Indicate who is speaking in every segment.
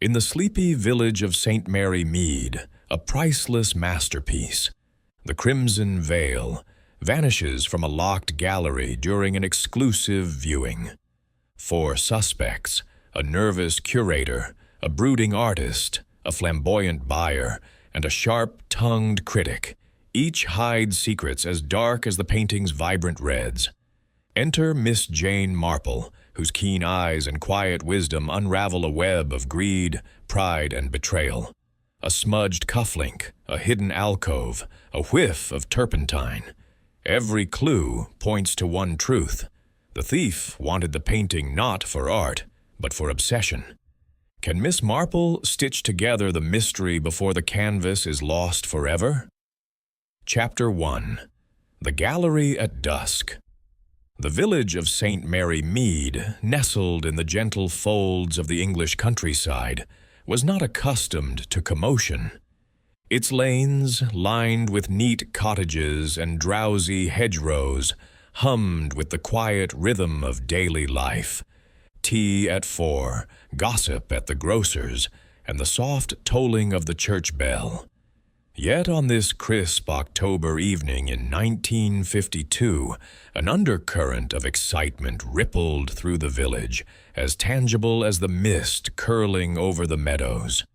Speaker 1: In the sleepy village of St. Mary Mead, a priceless masterpiece, the Crimson Veil vanishes from a locked gallery during an exclusive viewing. 4 suspects, a nervous curator, a brooding artist, a flamboyant buyer, and a sharp-tongued critic, each hide secrets as dark as the painting's vibrant reds. Enter Miss Jane Marple, whose keen eyes and quiet wisdom unravel a web of greed, pride, and betrayal. A smudged cufflink, a hidden alcove, a whiff of turpentine. Every clue points to one truth. The thief wanted the painting not for art, but for obsession. Can Miss Marple stitch together the mystery before the canvas is lost forever? Chapter 1. The Gallery at Dusk. The village of St. Mary Mead, nestled in the gentle folds of the English countryside, was not accustomed to commotion. Its lanes, lined with neat cottages and drowsy hedgerows, hummed with the quiet rhythm of daily life. Tea at 4, gossip at the grocer's, and the soft tolling of the church bell. Yet on this crisp October evening in 1952, an undercurrent of excitement rippled through the village, as tangible as the mist curling over the meadows.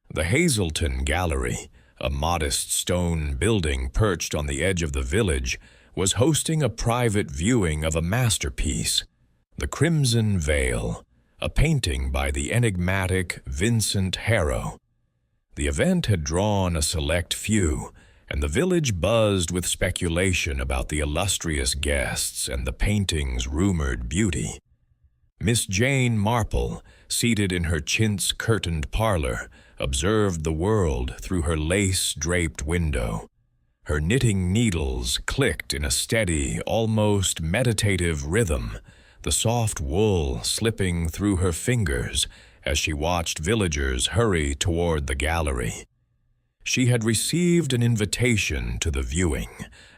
Speaker 1: The Hazelton Gallery, a modest stone building perched on the edge of the village, was hosting a private viewing of a masterpiece, The Crimson Veil, a painting by the enigmatic Vincent Harrow. The event had drawn a select few, and the village buzzed with speculation about the illustrious guests and the painting's rumored beauty. Miss Jane Marple, seated in her chintz-curtained parlor, observed the world through her lace-draped window. Her knitting needles clicked in a steady, almost meditative rhythm, the soft wool slipping through her fingers as she watched villagers hurry toward the gallery. She had received an invitation to the viewing,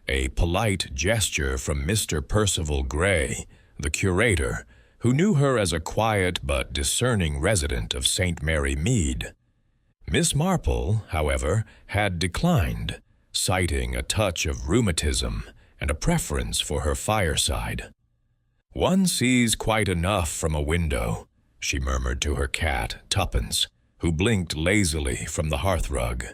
Speaker 1: a polite gesture from Mr. Percival Gray, the curator, who knew her as a quiet but discerning resident of St. Mary Mead. Miss Marple, however, had declined, citing a touch of rheumatism and a preference for her fireside. "One sees quite enough from a window," she murmured to her cat, Tuppence, who blinked lazily from the hearthrug.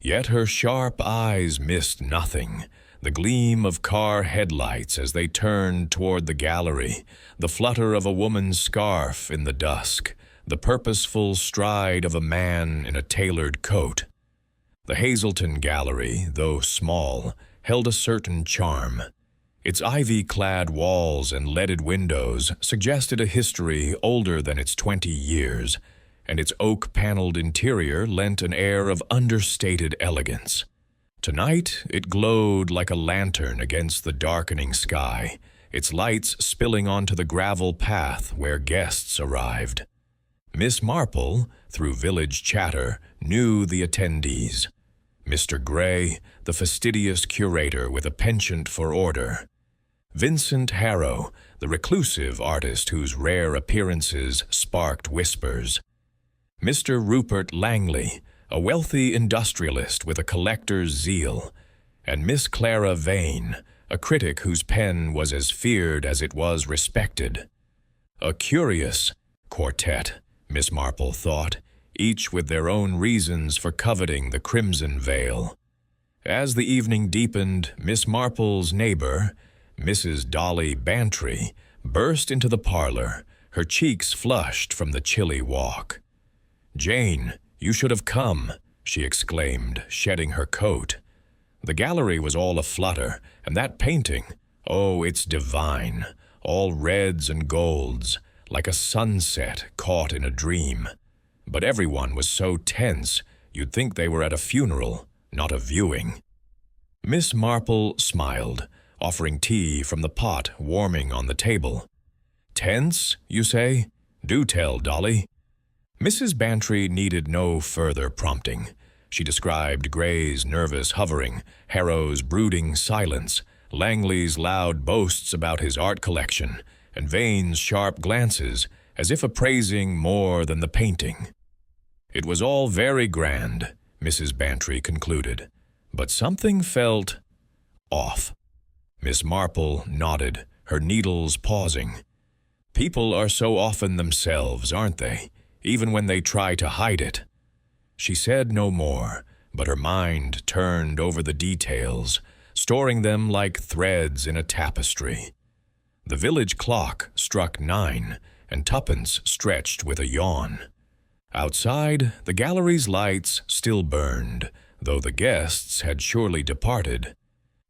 Speaker 1: Yet her sharp eyes missed nothing, the gleam of car headlights as they turned toward the gallery, the flutter of a woman's scarf in the dusk, the purposeful stride of a man in a tailored coat. The Hazelton Gallery, though small, held a certain charm. Its ivy-clad walls and leaded windows suggested a history older than its 20 years, and its oak-paneled interior lent an air of understated elegance. Tonight, it glowed like a lantern against the darkening sky, its lights spilling onto the gravel path where guests arrived. Miss Marple, through village chatter, knew the attendees. Mr. Gray, the fastidious curator with a penchant for order. Vincent Harrow, the reclusive artist whose rare appearances sparked whispers. Mr. Rupert Langley, a wealthy industrialist with a collector's zeal. And Miss Clara Vane, a critic whose pen was as feared as it was respected. A curious quartet, Miss Marple thought, each with their own reasons for coveting the Crimson Veil. As the evening deepened, Miss Marple's neighbor, Mrs. Dolly Bantry, burst into the parlor, her cheeks flushed from the chilly walk. "Jane, you should have come," she exclaimed, shedding her coat. "The gallery was all aflutter, and that painting, oh, it's divine, all reds and golds, like a sunset caught in a dream. But everyone was so tense, you'd think they were at a funeral, not a viewing." Miss Marple smiled, offering tea from the pot warming on the table. "Tense, you say? Do tell, Dolly." Mrs. Bantry needed no further prompting. She described Gray's nervous hovering, Harrow's brooding silence, Langley's loud boasts about his art collection, and Vane's sharp glances, as if appraising more than the painting. It was all very grand, Mrs. Bantry concluded, but something felt off. Miss Marple nodded, her needles pausing. People are so often themselves, aren't they, even when they try to hide it? She said no more, but her mind turned over the details, storing them like threads in a tapestry. The village clock struck 9, and tuppence stretched with a yawn. Outside, the gallery's lights still burned, though the guests had surely departed.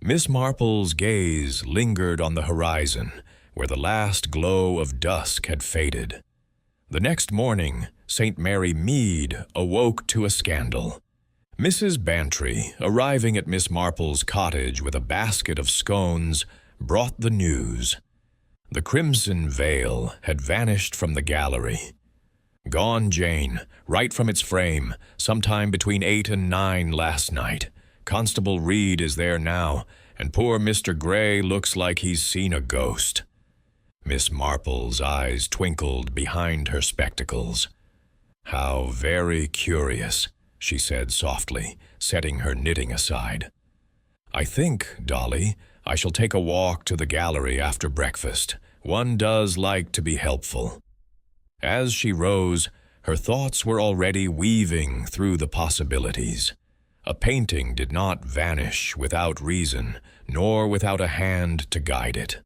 Speaker 1: Miss Marple's gaze lingered on the horizon, where the last glow of dusk had faded. The next morning, St. Mary Mead awoke to a scandal. Mrs. Bantry, arriving at Miss Marple's cottage with a basket of scones, brought the news. The crimson veil had vanished from the gallery. "Gone, Jane, right from its frame, sometime between 8 and 9 last night. Constable Reed is there now, and poor Mr. Gray looks like he's seen a ghost." Miss Marple's eyes twinkled behind her spectacles. "How very curious," she said softly, setting her knitting aside. "I think, Dolly, I shall take a walk to the gallery after breakfast. One does like to be helpful." As she rose, her thoughts were already weaving through the possibilities. A painting did not vanish without reason, nor without a hand to guide it.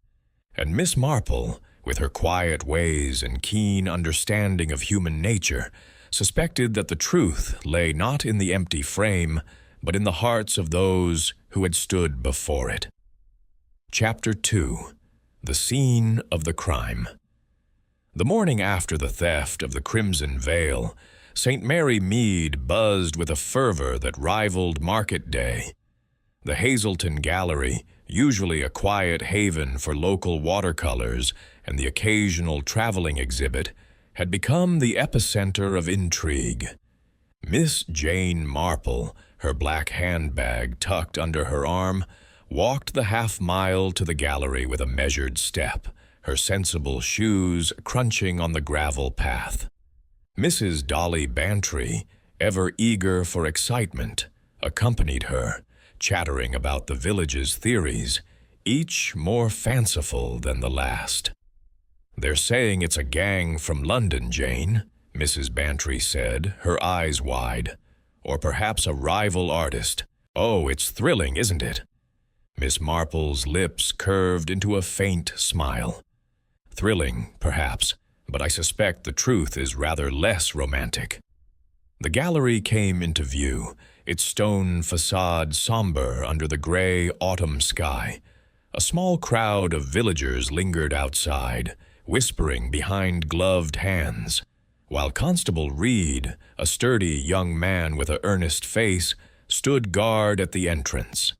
Speaker 1: And Miss Marple, with her quiet ways and keen understanding of human nature, suspected that the truth lay not in the empty frame, but in the hearts of those who had stood before it. Chapter 2. The Scene of the Crime. The morning after the theft of the crimson veil, St. Mary Mead buzzed with a fervor that rivaled market day. The Hazelton Gallery, usually a quiet haven for local watercolors and the occasional traveling exhibit, had become the epicenter of intrigue. Miss Jane Marple, her black handbag tucked under her arm, walked the half-mile to the gallery with a measured step, her sensible shoes crunching on the gravel path. Mrs. Dolly Bantry, ever eager for excitement, accompanied her, chattering about the village's theories, each more fanciful than the last. "They're saying it's a gang from London, Jane," Mrs. Bantry said, her eyes wide. "Or perhaps a rival artist. Oh, it's thrilling, isn't it?" Miss Marple's lips curved into a faint smile. "Thrilling, perhaps, but I suspect the truth is rather less romantic." The gallery came into view, its stone facade somber under the gray autumn sky. A small crowd of villagers lingered outside, whispering behind gloved hands, while Constable Reed, a sturdy young man with an earnest face, stood guard at the entrance.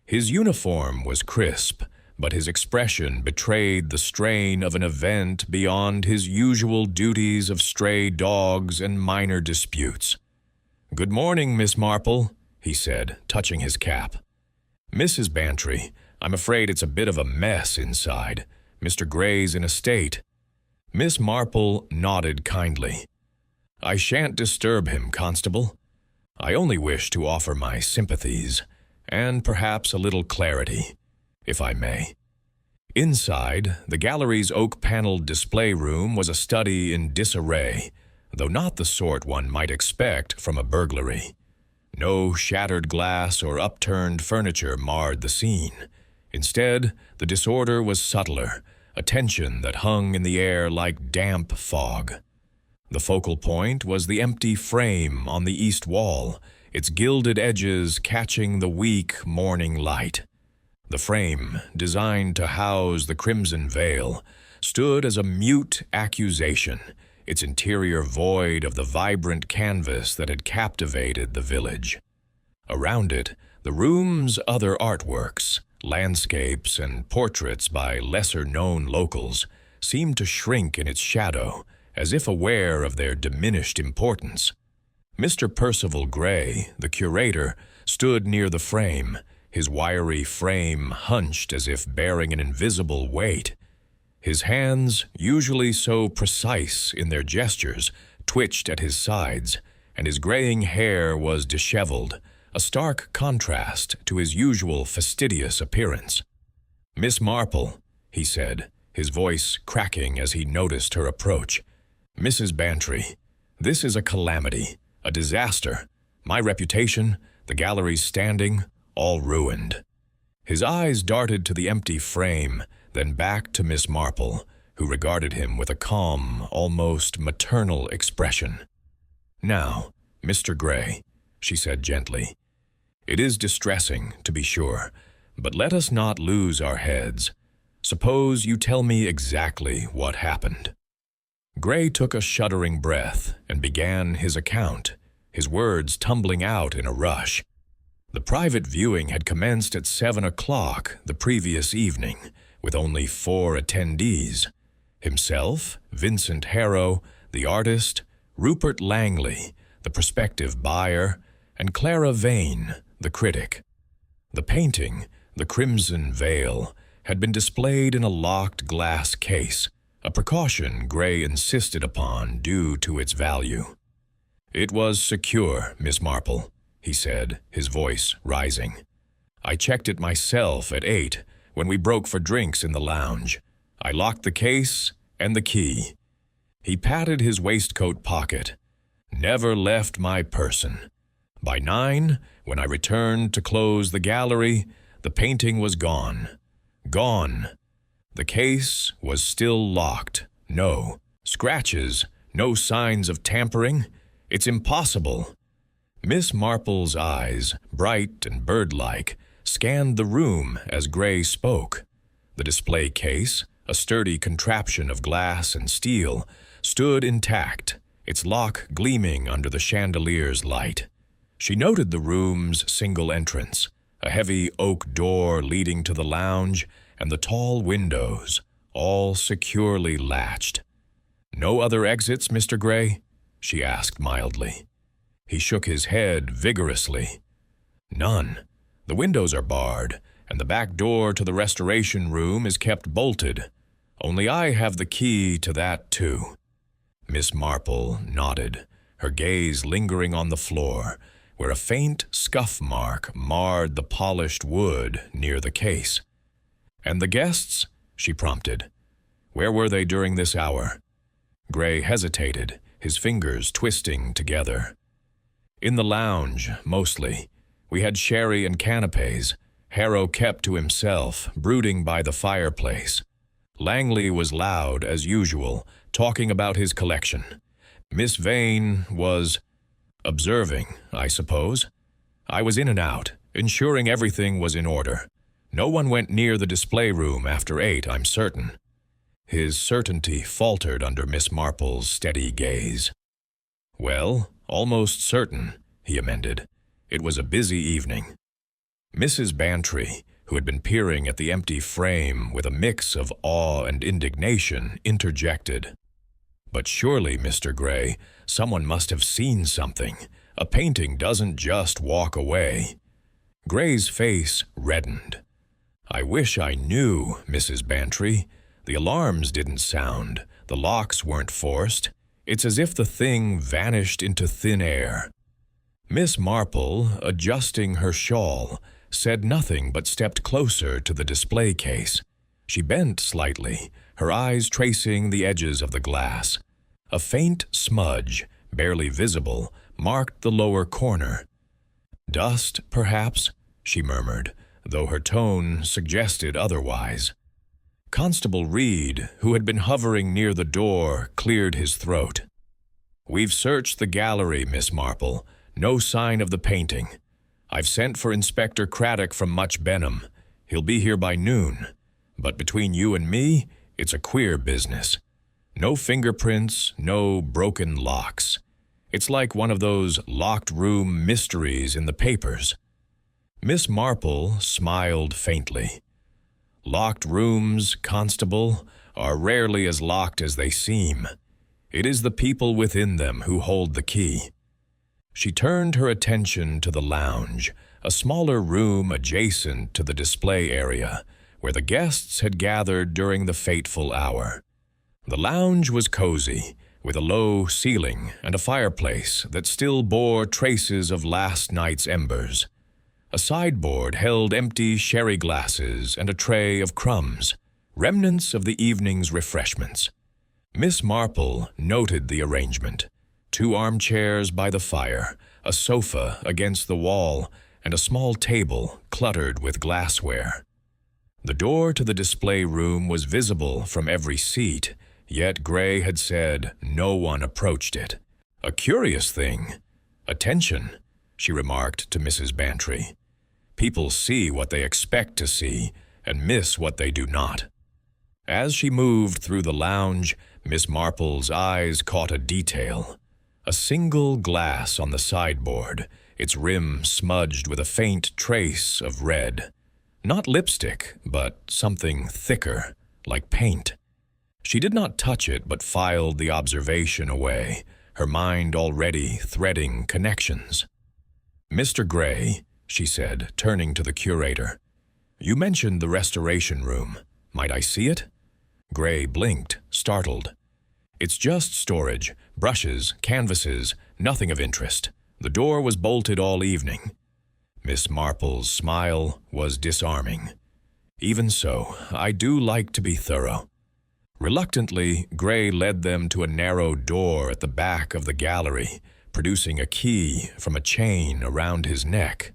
Speaker 1: His uniform was crisp, but his expression betrayed the strain of an event beyond his usual duties of stray dogs and minor disputes. "Good morning, Miss Marple," he said, touching his cap. "Mrs. Bantry, I'm afraid it's a bit of a mess inside. Mr. Gray's in a state." Miss Marple nodded kindly. "I shan't disturb him, Constable. I only wish to offer my sympathies, and perhaps a little clarity, if I may." Inside, the gallery's oak-paneled display room was a study in disarray, though not the sort one might expect from a burglary. No shattered glass or upturned furniture marred the scene. Instead, the disorder was subtler, a tension that hung in the air like damp fog. The focal point was the empty frame on the east wall, its gilded edges catching the weak morning light. The frame, designed to house the crimson veil, stood as a mute accusation, its interior void of the vibrant canvas that had captivated the village. Around it, the room's other artworks, landscapes and portraits by lesser-known locals, seemed to shrink in its shadow, as if aware of their diminished importance. Mr. Percival Gray, the curator, stood near the frame, his wiry frame hunched as if bearing an invisible weight. His hands, usually so precise in their gestures, twitched at his sides, and his graying hair was disheveled, a stark contrast to his usual fastidious appearance. "Miss Marple," he said, his voice cracking as he noticed her approach. "Mrs. Bantry, this is a calamity, a disaster. My reputation, the gallery's standing, all ruined." His eyes darted to the empty frame, then back to Miss Marple, who regarded him with a calm, almost maternal expression. "Now, Mr. Gray," she said gently, "it is distressing, to be sure, but let us not lose our heads. Suppose you tell me exactly what happened." Gray took a shuddering breath and began his account, his words tumbling out in a rush. The private viewing had commenced at 7 o'clock the previous evening, with only 4 attendees: himself, Vincent Harrow, the artist, Rupert Langley, the prospective buyer, and Clara Vane, the critic. The painting, The Crimson Veil, had been displayed in a locked glass case, a precaution Gray insisted upon due to its value. "It was secure, Miss Marple," he said, his voice rising. "I checked it myself at 8 when we broke for drinks in the lounge. I locked the case and the key." He patted his waistcoat pocket. "Never left my person. By 9, when I returned to close the gallery, the painting was gone. Gone. The case was still locked. No scratches, no signs of tampering. It's impossible." Miss Marple's eyes, bright and bird-like, scanned the room as Gray spoke. The display case, a sturdy contraption of glass and steel, stood intact, its lock gleaming under the chandelier's light. She noted the room's single entrance, a heavy oak door leading to the lounge, and the tall windows, all securely latched. "No other exits, Mr. Gray?" she asked mildly. He shook his head vigorously. "None. The windows are barred, and the back door to the restoration room is kept bolted. Only I have the key to that, too." Miss Marple nodded, her gaze lingering on the floor, where a faint scuff mark marred the polished wood near the case. "And the guests?" she prompted. "Where were they during this hour?" Gray hesitated, his fingers twisting together. "In the lounge, mostly. We had sherry and canapes. Harrow kept to himself, brooding by the fireplace. Langley was loud, as usual, talking about his collection. Miss Vane was observing, I suppose. I was in and out, ensuring everything was in order. No one went near the display room after 8, I'm certain." His certainty faltered under Miss Marple's steady gaze. "Well, almost certain," he amended. "It was a busy evening." Mrs. Bantry, who had been peering at the empty frame with a mix of awe and indignation, interjected. "But surely, Mr. Gray, someone must have seen something. A painting doesn't just walk away." Gray's face reddened. "I wish I knew, Mrs. Bantry. The alarms didn't sound. The locks weren't forced. It's as if the thing vanished into thin air." Miss Marple, adjusting her shawl, said nothing but stepped closer to the display case. She bent slightly, her eyes tracing the edges of the glass. A faint smudge, barely visible, marked the lower corner. "Dust, perhaps?" she murmured, though her tone suggested otherwise. Constable Reed, who had been hovering near the door, cleared his throat. "We've searched the gallery, Miss Marple. No sign of the painting. I've sent for Inspector Craddock from Much Benham. He'll be here by noon. But between you and me, it's a queer business. No fingerprints, no broken locks. It's like one of those locked room mysteries in the papers." Miss Marple smiled faintly. "Locked rooms, Constable, are rarely as locked as they seem. It is the people within them who hold the key." She turned her attention to the lounge, a smaller room adjacent to the display area, where the guests had gathered during the fateful hour. The lounge was cozy, with a low ceiling and a fireplace that still bore traces of last night's embers. A sideboard held empty sherry glasses and a tray of crumbs, remnants of the evening's refreshments. Miss Marple noted the arrangement: 2 armchairs by the fire, a sofa against the wall, and a small table cluttered with glassware. The door to the display room was visible from every seat, yet Gray had said no one approached it. "A curious thing. Attention," she remarked to Mrs. Bantry. "People see what they expect to see and miss what they do not." As she moved through the lounge, Miss Marple's eyes caught a detail: a single glass on the sideboard, its rim smudged with a faint trace of red. Not lipstick, but something thicker, like paint. She did not touch it, but filed the observation away, her mind already threading connections. "Mr. Gray," she said, turning to the curator, "you mentioned the restoration room. Might I see it?" Gray blinked, startled. "It's just storage, brushes, canvases, nothing of interest. The door was bolted all evening." Miss Marple's smile was disarming. "Even so, I do like to be thorough." Reluctantly, Gray led them to a narrow door at the back of the gallery, producing a key from a chain around his neck.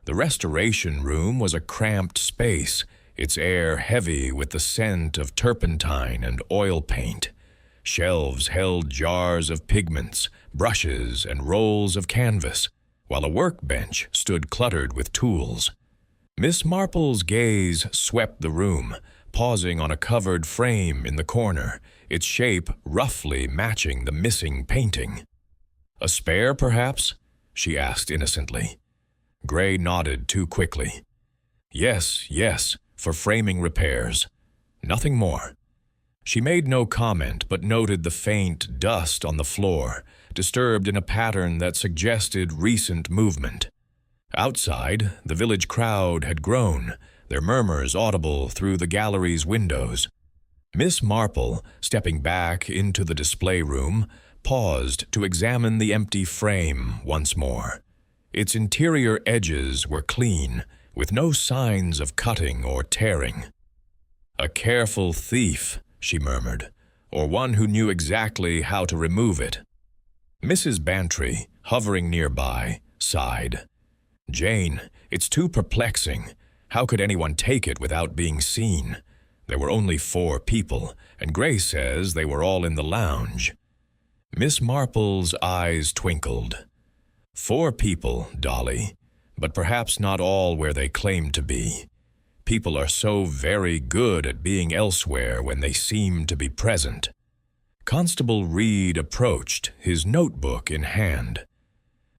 Speaker 1: The restoration room was a cramped space, its air heavy with the scent of turpentine and oil paint. Shelves held jars of pigments, brushes, and rolls of canvas, while a workbench stood cluttered with tools. Miss Marple's gaze swept the room, pausing on a covered frame in the corner, its shape roughly matching the missing painting. "A spare, perhaps?" she asked innocently. Gray nodded too quickly. Yes, for framing repairs. Nothing more." She made no comment, but noted the faint dust on the floor, disturbed in a pattern that suggested recent movement. Outside, the village crowd had grown, their murmurs audible through the gallery's windows. Miss Marple, stepping back into the display room, paused to examine the empty frame once more. Its interior edges were clean, with no signs of cutting or tearing. "A careful thief," she murmured, "or one who knew exactly how to remove it." Mrs. Bantry, hovering nearby, sighed. "Jane, it's too perplexing. How could anyone take it without being seen? There were only 4 people, and Gray says they were all in the lounge." Miss Marple's eyes twinkled. "4 people, Dolly, but perhaps not all where they claim to be. People are so very good at being elsewhere when they seem to be present." Constable Reed approached, his notebook in hand.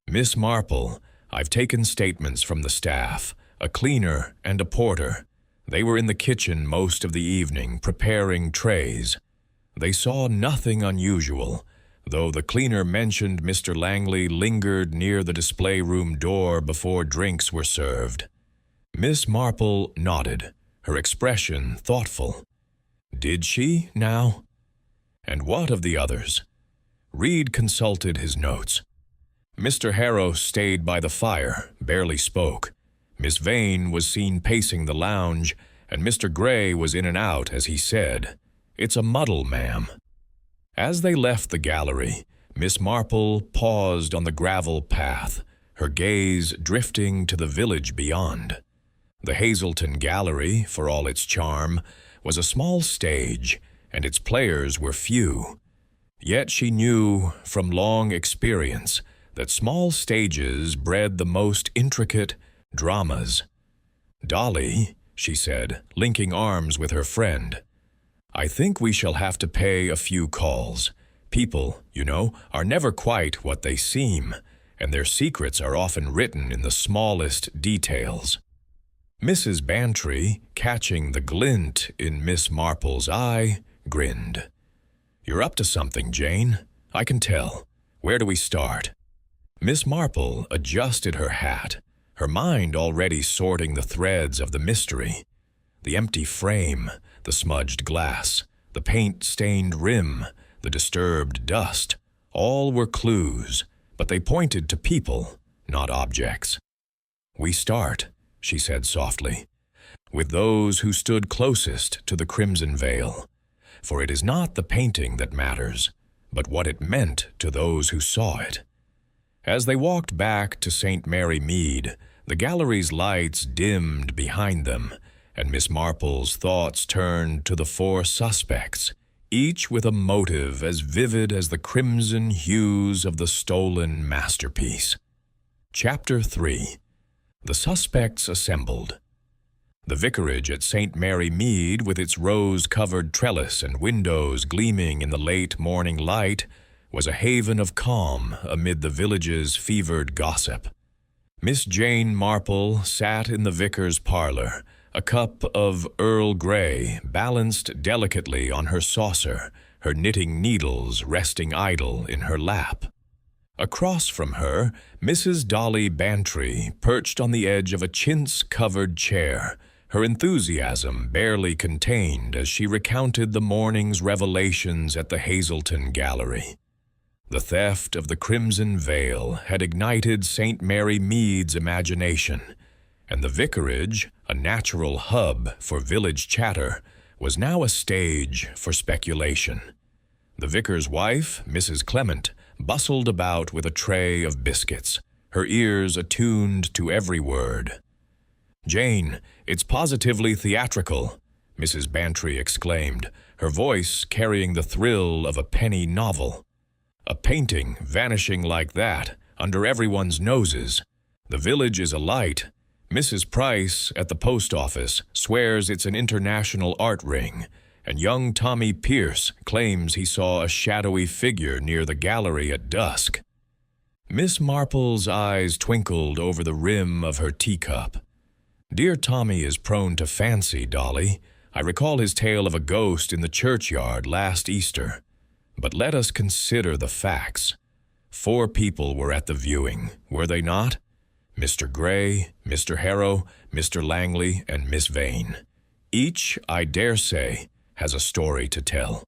Speaker 1: "Miss Marple, I've taken statements from the staff, a cleaner and a porter. They were in the kitchen most of the evening, preparing trays. They saw nothing unusual, though the cleaner mentioned Mr. Langley lingered near the display room door before drinks were served." Miss Marple nodded, her expression thoughtful. "Did she, now? And what of the others?" Reed consulted his notes. "Mr. Harrow stayed by the fire, barely spoke. Miss Vane was seen pacing the lounge, and Mr. Gray was in and out, as he said. It's a muddle, ma'am." As they left the gallery, Miss Marple paused on the gravel path, her gaze drifting to the village beyond. The Hazelton Gallery, for all its charm, was a small stage, and its players were few. Yet she knew, from long experience, that small stages bred the most intricate dramas. "Dolly," she said, linking arms with her friend, "I think we shall have to pay a few calls. People, you know, are never quite what they seem, and their secrets are often written in the smallest details." Mrs. Bantry, catching the glint in Miss Marple's eye, grinned. "You're up to something, Jane. I can tell. Where do we start?" Miss Marple adjusted her hat, her mind already sorting the threads of the mystery. The empty frame, the smudged glass, the paint-stained rim, the disturbed dust, all were clues, but they pointed to people, not objects. "We start," she said softly, "with those who stood closest to the crimson veil, for it is not the painting that matters, but what it meant to those who saw it." As they walked back to St. Mary Mead, the gallery's lights dimmed behind them, and Miss Marple's thoughts turned to the four suspects, each with a motive as vivid as the crimson hues of the stolen masterpiece. Chapter 3. The Suspects Assembled. The vicarage at St. Mary Mead, with its rose-covered trellis and windows gleaming in the late morning light, was a haven of calm amid the village's fevered gossip. Miss Jane Marple sat in the vicar's parlor, a cup of Earl Grey balanced delicately on her saucer, her knitting needles resting idle in her lap. Across from her, Mrs. Dolly Bantry perched on the edge of a chintz-covered chair, her enthusiasm barely contained as she recounted the morning's revelations at the Hazelton Gallery. The theft of the crimson veil had ignited St. Mary Mead's imagination, and the vicarage, a natural hub for village chatter, was now a stage for speculation. The vicar's wife, Mrs. Clement, bustled about with a tray of biscuits, her ears attuned to every word. "Jane, it's positively theatrical," Mrs. Bantry exclaimed, her voice carrying the thrill of a penny novel. "A painting vanishing like that, under everyone's noses. The village is alight. Mrs. Price at the post office swears it's an international art ring, and young Tommy Pierce claims he saw a shadowy figure near the gallery at dusk." Miss Marple's eyes twinkled over the rim of her teacup. "Dear Tommy is prone to fancy, Dolly. I recall his tale of a ghost in the churchyard last Easter. But let us consider the facts. 4 people were at the viewing, were they not? Mr. Gray, Mr. Harrow, Mr. Langley, and Miss Vane. Each, I dare say, has a story to tell."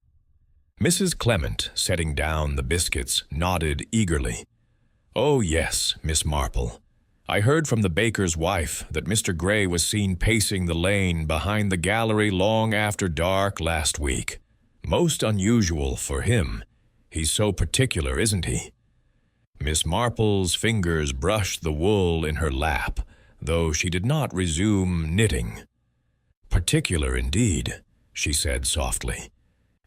Speaker 1: Mrs. Clement, setting down the biscuits, nodded eagerly. "Oh, yes, Miss Marple. I heard from the baker's wife that Mr. Gray was seen pacing the lane behind the gallery long after dark last week. Most unusual for him. He's so particular, isn't he?" Miss Marple's fingers brushed the wool in her lap, though she did not resume knitting. "Particular indeed," she said softly.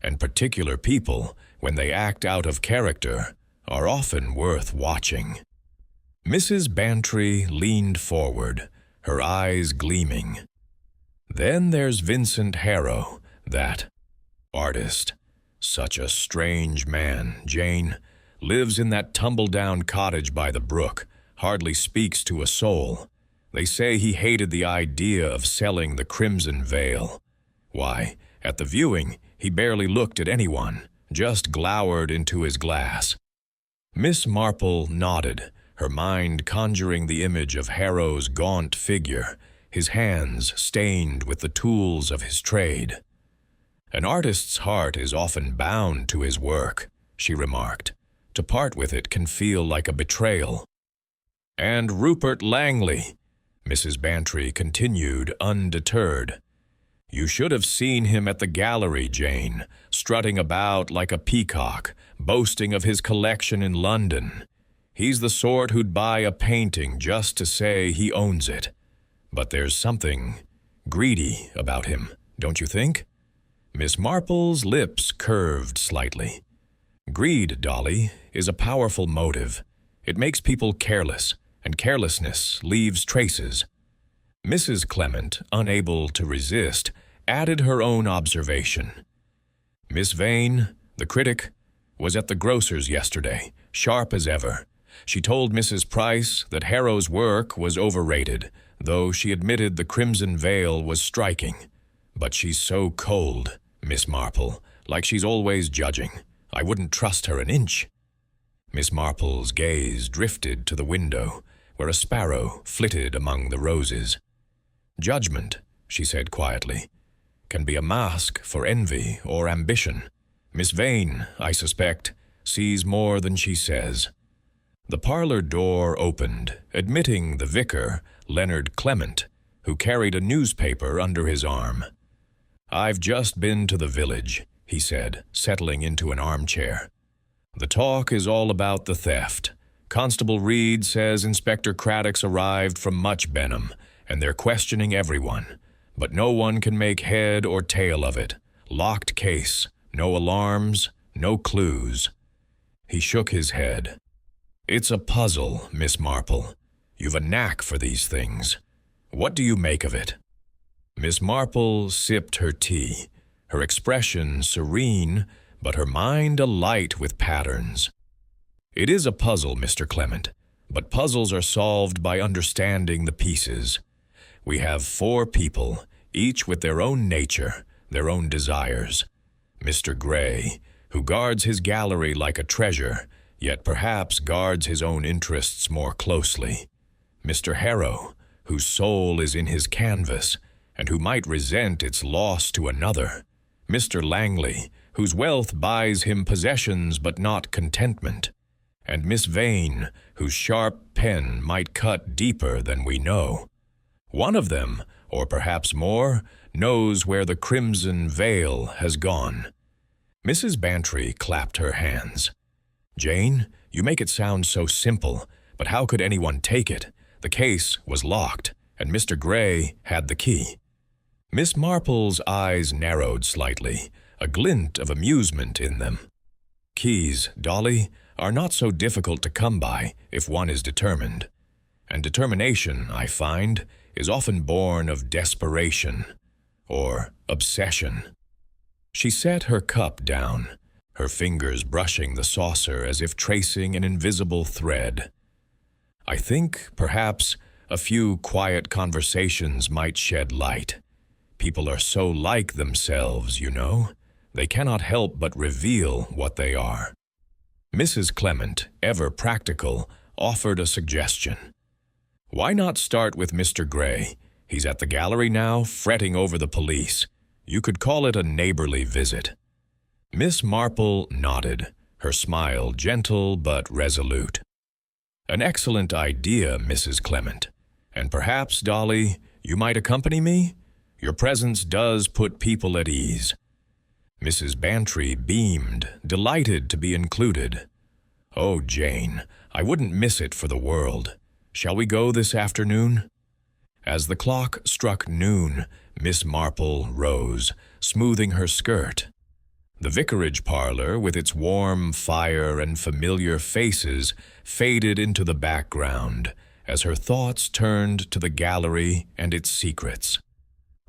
Speaker 1: "And particular people, when they act out of character, are often worth watching." Mrs. Bantry leaned forward, her eyes gleaming. "Then there's Vincent Harrow, that artist. Such a strange man, Jane. Lives in that tumble-down cottage by the brook, hardly speaks to a soul. They say he hated the idea of selling the crimson veil. Why, at the viewing, he barely looked at anyone, just glowered into his glass." Miss Marple nodded, her mind conjuring the image of Harrow's gaunt figure, his hands stained with the tools of his trade. "An artist's heart is often bound to his work," she remarked. "To part with it can feel like a betrayal." "And Rupert Langley," Mrs. Bantry continued, undeterred. "You should have seen him at the gallery, Jane, strutting about like a peacock, boasting of his collection in London. He's the sort who'd buy a painting just to say he owns it. But there's something greedy about him, don't you think?" Miss Marple's lips curved slightly. "Greed, Dolly, is a powerful motive. It makes people careless, and carelessness leaves traces." Mrs. Clement, unable to resist, added her own observation. "Miss Vane, the critic, was at the grocer's yesterday, sharp as ever. She told Mrs. Price that Harrow's work was overrated, though she admitted the crimson veil was striking. But she's so cold, Miss Marple, like she's always judging. I wouldn't trust her an inch." Miss Marple's gaze drifted to the window, where a sparrow flitted among the roses. "Judgment," she said quietly, "can be a mask for envy or ambition. Miss Vane, I suspect, sees more than she says. The parlor door opened, admitting the vicar, Leonard Clement, who carried a newspaper under his arm. "I've just been to the village," he said, settling into an armchair. "The talk is all about the theft. Constable Reed says Inspector Craddock's arrived from Much Benham, and they're questioning everyone. But no one can make head or tail of it. Locked case, no alarms, no clues." He shook his head. "It's a puzzle, Miss Marple. You've a knack for these things. What do you make of it?" Miss Marple sipped her tea, her expression serene, but her mind alight with patterns. "It is a puzzle, Mr. Clement, but puzzles are solved by understanding the pieces. We have 4 people, each with their own nature, their own desires. Mr. Gray, who guards his gallery like a treasure, yet perhaps guards his own interests more closely. Mr. Harrow, whose soul is in his canvas, and who might resent its loss to another. Mr. Langley, whose wealth buys him possessions but not contentment. And Miss Vane, whose sharp pen might cut deeper than we know. One of them, or perhaps more, knows where the crimson veil has gone." Mrs. Bantry clapped her hands. "Jane, you make it sound so simple, but how could anyone take it? The case was locked, and Mr. Gray had the key." Miss Marple's eyes narrowed slightly, a glint of amusement in them. "Keys, Dolly, are not so difficult to come by if one is determined. And determination, I find, is often born of desperation or obsession." She set her cup down, her fingers brushing the saucer as if tracing an invisible thread. "I think, perhaps, a few quiet conversations might shed light. People are so like themselves, you know. They cannot help but reveal what they are." Mrs. Clement, ever practical, offered a suggestion. "Why not start with Mr. Gray? He's at the gallery now, fretting over the police. You could call it a neighborly visit." Miss Marple nodded, her smile gentle but resolute. "An excellent idea, Mrs. Clement. And perhaps, Dolly, you might accompany me? Your presence does put people at ease." Mrs. Bantry beamed, delighted to be included. "Oh, Jane, I wouldn't miss it for the world. Shall we go this afternoon?" As the clock struck noon, Miss Marple rose, smoothing her skirt. The vicarage parlor, with its warm fire and familiar faces, faded into the background as her thoughts turned to the gallery and its secrets.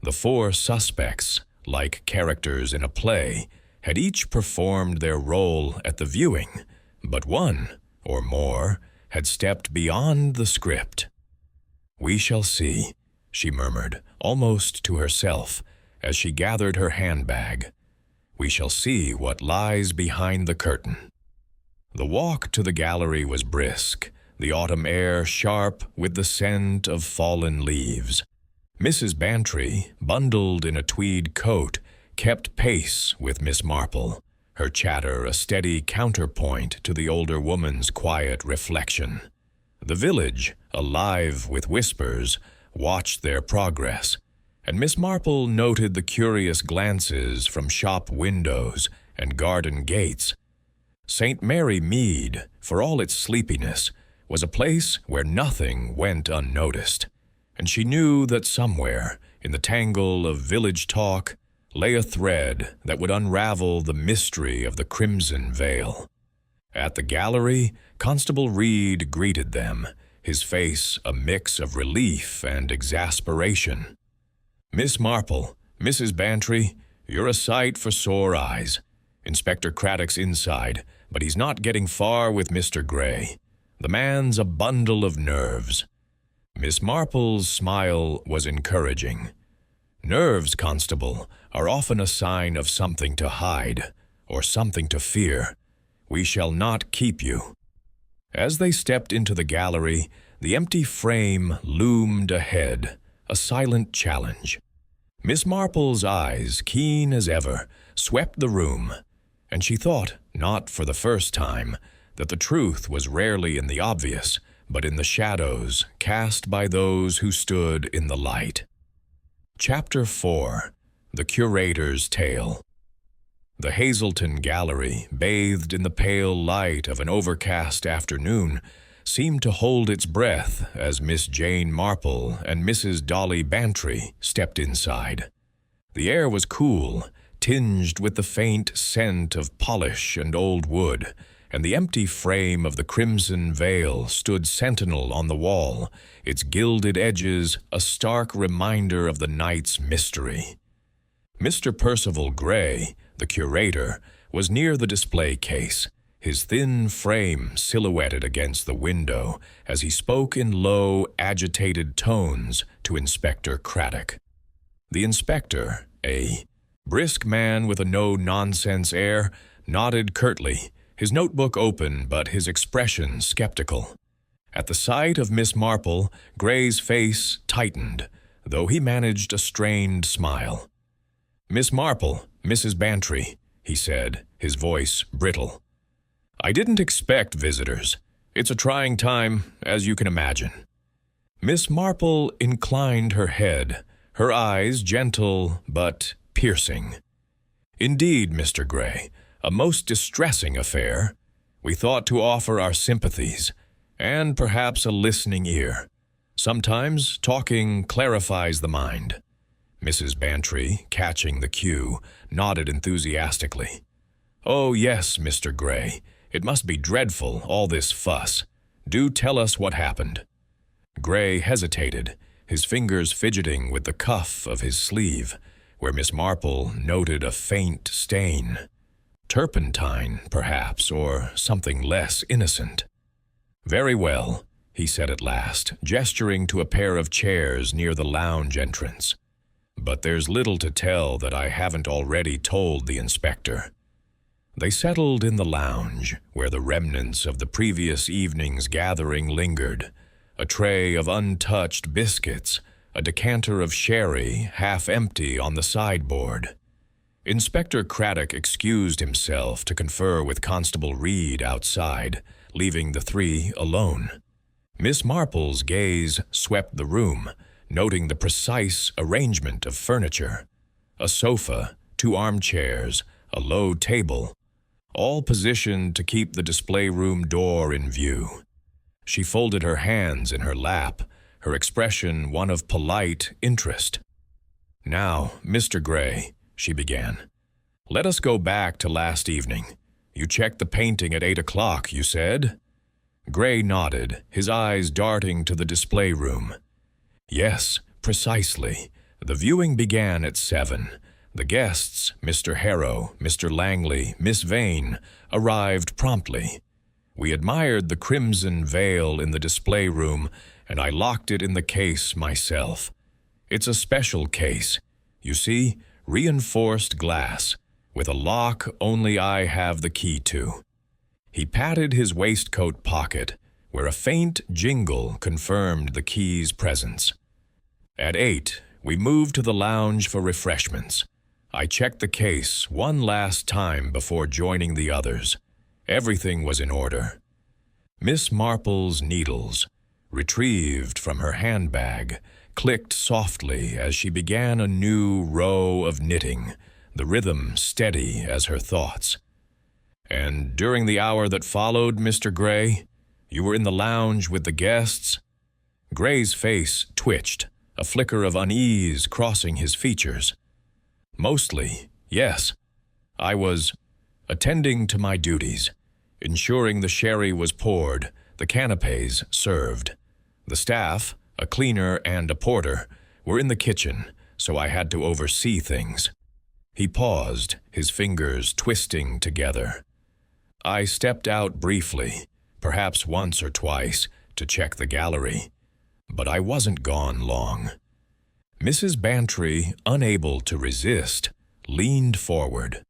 Speaker 1: The 4 suspects, like characters in a play, had each performed their role at the viewing, but one, or more, had stepped beyond the script. "We shall see," she murmured, almost to herself, as she gathered her handbag. "We shall see what lies behind the curtain." The walk to the gallery was brisk, the autumn air sharp with the scent of fallen leaves. Mrs. Bantry, bundled in a tweed coat, kept pace with Miss Marple, her chatter a steady counterpoint to the older woman's quiet reflection. The village, alive with whispers, watched their progress, and Miss Marple noted the curious glances from shop windows and garden gates. St. Mary Mead, for all its sleepiness, was a place where nothing went unnoticed, and she knew that somewhere, in the tangle of village talk, lay a thread that would unravel the mystery of the crimson veil. At the gallery, Constable Reed greeted them, his face a mix of relief and exasperation. "Miss Marple, Mrs. Bantry, you're a sight for sore eyes. Inspector Craddock's inside, but he's not getting far with Mr. Gray. The man's a bundle of nerves." Miss Marple's smile was encouraging. "Nerves, Constable, are often a sign of something to hide, or something to fear. We shall not keep you." As they stepped into the gallery, the empty frame loomed ahead, a silent challenge. Miss Marple's eyes, keen as ever, swept the room. And she thought, not for the first time, that the truth was rarely in the obvious, but in the shadows cast by those who stood in the light. Chapter 4. The Curator's Tale. The Hazelton Gallery, bathed in the pale light of an overcast afternoon, seemed to hold its breath as Miss Jane Marple and Mrs. Dolly Bantry stepped inside. The air was cool, tinged with the faint scent of polish and old wood, and the empty frame of the crimson veil stood sentinel on the wall, its gilded edges a stark reminder of the night's mystery. Mr. Percival Gray, the curator, was near the display case, his thin frame silhouetted against the window as he spoke in low, agitated tones to Inspector Craddock. The inspector, a brisk man with a no-nonsense air, nodded curtly, his notebook open but his expression skeptical. At the sight of Miss Marple, Gray's face tightened, though he managed a strained smile. "Miss Marple, Mrs. Bantry," he said, his voice brittle. "I didn't expect visitors. It's a trying time, as you can imagine." Miss Marple inclined her head, her eyes gentle but piercing. "Indeed, Mr. Gray, a most distressing affair. We thought to offer our sympathies, and perhaps a listening ear. Sometimes talking clarifies the mind." Mrs. Bantry, catching the cue, nodded enthusiastically. "Oh, yes, Mr. Gray. It must be dreadful, all this fuss. Do tell us what happened." Gray hesitated, his fingers fidgeting with the cuff of his sleeve, where Miss Marple noted a faint stain. Turpentine, perhaps, or something less innocent. "Very well," he said at last, gesturing to a pair of chairs near the lounge entrance. "But there's little to tell that I haven't already told the inspector." They settled in the lounge, where the remnants of the previous evening's gathering lingered, a tray of untouched biscuits, a decanter of sherry half empty on the sideboard. Inspector Craddock excused himself to confer with Constable Reed outside, leaving the three alone. Miss Marple's gaze swept the room, noting the precise arrangement of furniture. A sofa, 2 armchairs, a low table, all positioned to keep the display room door in view. She folded her hands in her lap, her expression one of polite interest. "Now, Mr. Gray," she began, "let us go back to last evening. You checked the painting at 8 o'clock, you said?" Gray nodded, his eyes darting to the display room. "Yes, precisely. The viewing began at 7. The guests, Mr. Harrow, Mr. Langley, Miss Vane, arrived promptly. We admired the crimson veil in the display room, and I locked it in the case myself. It's a special case. You see, reinforced glass, with a lock only I have the key to." He patted his waistcoat pocket, where a faint jingle confirmed the key's presence. At 8, we moved to the lounge for refreshments. I checked the case one last time before joining the others. Everything was in order. Miss Marple's needles, retrieved from her handbag, clicked softly as she began a new row of knitting, the rhythm steady as her thoughts. "And during the hour that followed, Mr. Gray, you were in the lounge with the guests?" Gray's face twitched, a flicker of unease crossing his features. "Mostly, yes. I was attending to my duties, ensuring the sherry was poured, the canapes served. The staff, a cleaner and a porter, were in the kitchen, so I had to oversee things." He paused, his fingers twisting together. "I stepped out briefly, perhaps once or twice, to check the gallery, but I wasn't gone long." Mrs. Bantry, unable to resist, leaned forward.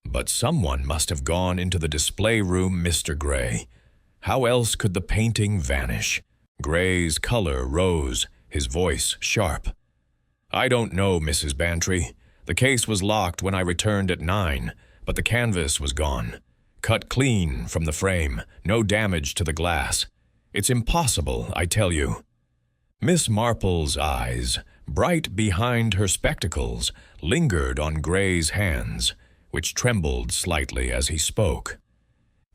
Speaker 1: "But someone must have gone into the display room, Mr. Gray. How else could the painting vanish?" Gray's color rose, his voice sharp. "I don't know, Mrs. Bantry. The case was locked when I returned at 9, but the canvas was gone. Cut clean from the frame, no damage to the glass. It's impossible, I tell you. Miss Marple's eyes, bright behind her spectacles, lingered on Gray's hands, which trembled slightly as he spoke.